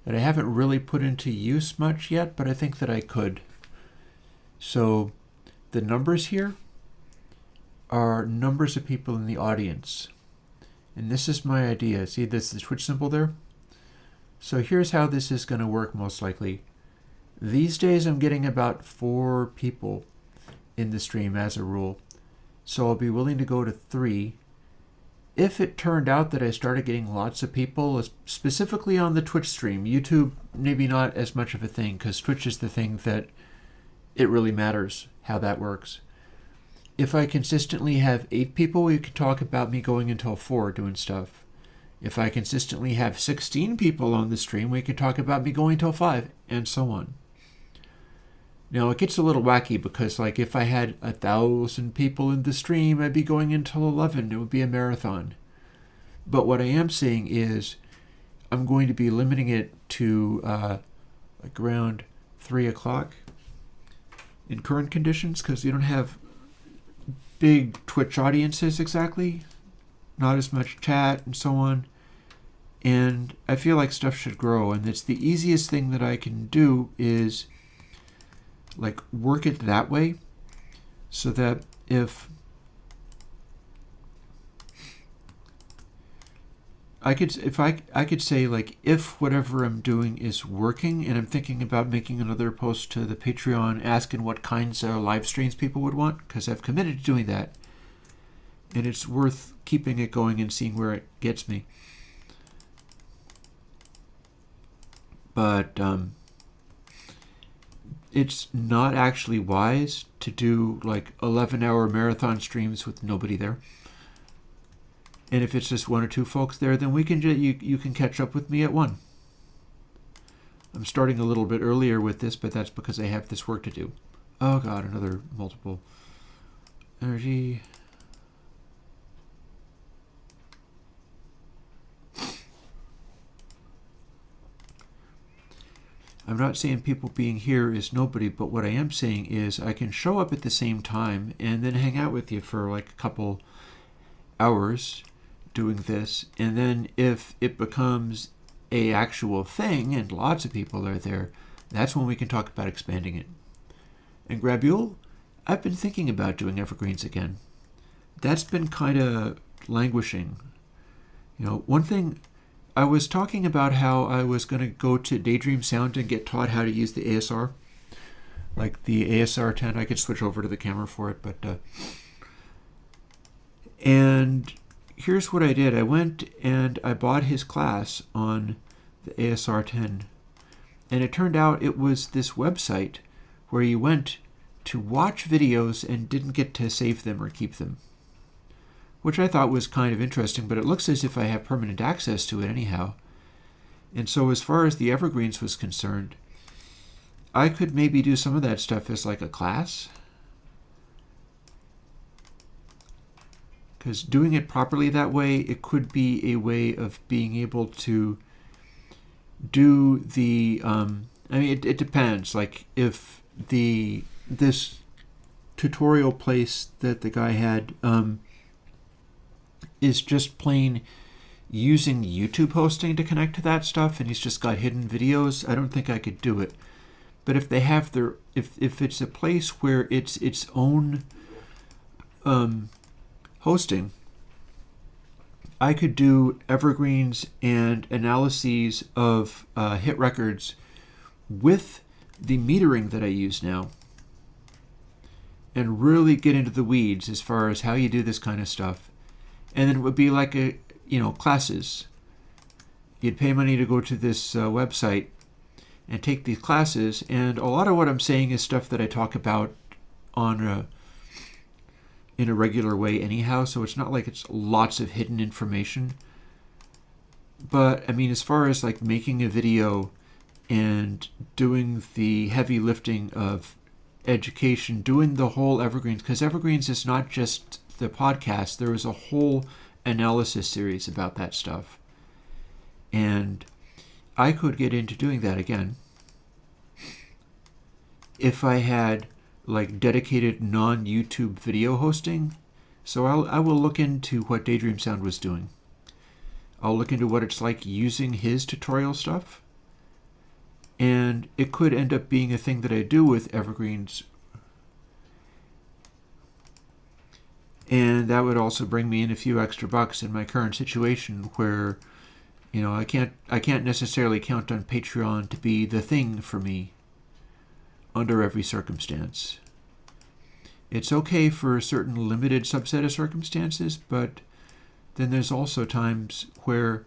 that I haven't really put into use much yet, but I think that I could. So the numbers here are numbers of people in the audience. And this is my idea. See this, the Twitch symbol there? So here's how this is going to work most likely. These days I'm getting about 4 people in the stream as a rule. So I'll be willing to go to 3. If it turned out that I started getting lots of people, specifically on the Twitch stream, YouTube maybe not as much of a thing because Twitch is the thing that it really matters how that works. If I consistently have 8 people, we could talk about me going until 4 doing stuff. If I consistently have 16 people on the stream, we could talk about me going till 5 and so on. Now it gets a little wacky because like if I had 1,000 people in the stream, I'd be going until 11. It would be a marathon. But what I am saying is I'm going to be limiting it to like around 3 o'clock in current conditions because you don't have big Twitch audiences exactly, not as much chat and so on. And I feel like stuff should grow, and it's the easiest thing that I can do is like work it that way so that if I could say like if whatever I'm doing is working and I'm thinking about making another post to the Patreon asking what kinds of live streams people would want, because I've committed to doing that and it's worth keeping it going and seeing where it gets me. But it's not actually wise to do like 11-hour marathon streams with nobody there. And if it's just 1 or 2 folks there, then we can you can catch up with me at 1. I'm starting a little bit earlier with this, but that's because I have this work to do. Oh god, another multiple energy. I'm not saying people being here is nobody, but what I am saying is I can show up at the same time and then hang out with you for like a couple hours doing this. And then if it becomes a actual thing and lots of people are there, that's when we can talk about expanding it. And Grabule, I've been thinking about doing evergreens again. That's been kind of languishing. You know, one thing, I was talking about how I was going to go to Daydream Sound and get taught how to use the ASR. Like the ASR 10, I could switch over to the camera for it, but... and here's what I did. I went and I bought his class on the ASR 10. And it turned out it was this website where you went to watch videos and didn't get to save them or keep them, which I thought was kind of interesting, but it looks as if I have permanent access to it anyhow. And so as far as the evergreens was concerned, I could maybe do some of that stuff as like a class. Because doing it properly that way, it could be a way of being able to do the, I mean, it depends. Like if this tutorial place that the guy had, is just plain using YouTube hosting to connect to that stuff and he's just got hidden videos, I don't think I could do it. But if they have their, if it's a place where it's its own hosting, I could do evergreens and analyses of hit records with the metering that I use now and really get into the weeds as far as how you do this kind of stuff. And then it would be like a, you know, classes. You'd pay money to go to this website and take these classes. And a lot of what I'm saying is stuff that I talk about on in a regular way anyhow. So it's not like it's lots of hidden information. But I mean, as far as like making a video and doing the heavy lifting of education, doing the whole Evergreens, because Evergreens is not just the podcast, there was a whole analysis series about that stuff. And I could get into doing that again if I had like dedicated non-YouTube video hosting. So I will look into what Daydream Sound was doing. I'll look into what it's like using his tutorial stuff. And it could end up being a thing that I do with Evergreens. And that would also bring me in a few extra bucks in my current situation where, you know, I can't necessarily count on Patreon to be the thing for me under every circumstance. It's okay for a certain limited subset of circumstances, but then there's also times where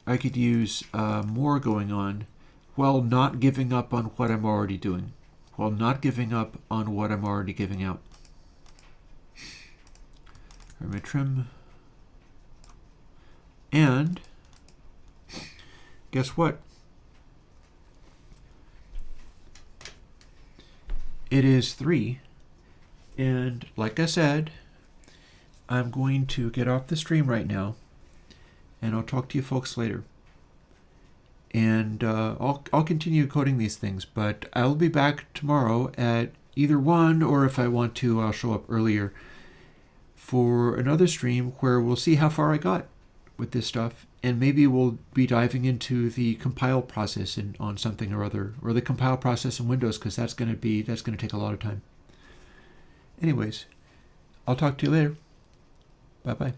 I could use more going on while not giving up on what I'm already doing, while not giving up on what I'm already giving out. I'm going to trim. And guess what? It is 3. And like I said, I'm going to get off the stream right now, and I'll talk to you folks later. And I'll continue coding these things, but I'll be back tomorrow at either 1, or if I want to, I'll show up earlier for another stream where we'll see how far I got with this stuff, and maybe we'll be diving into the compile process on something or other, or the compile process in Windows, because that's going to take a lot of time. Anyways, I'll talk to you later. Bye-bye.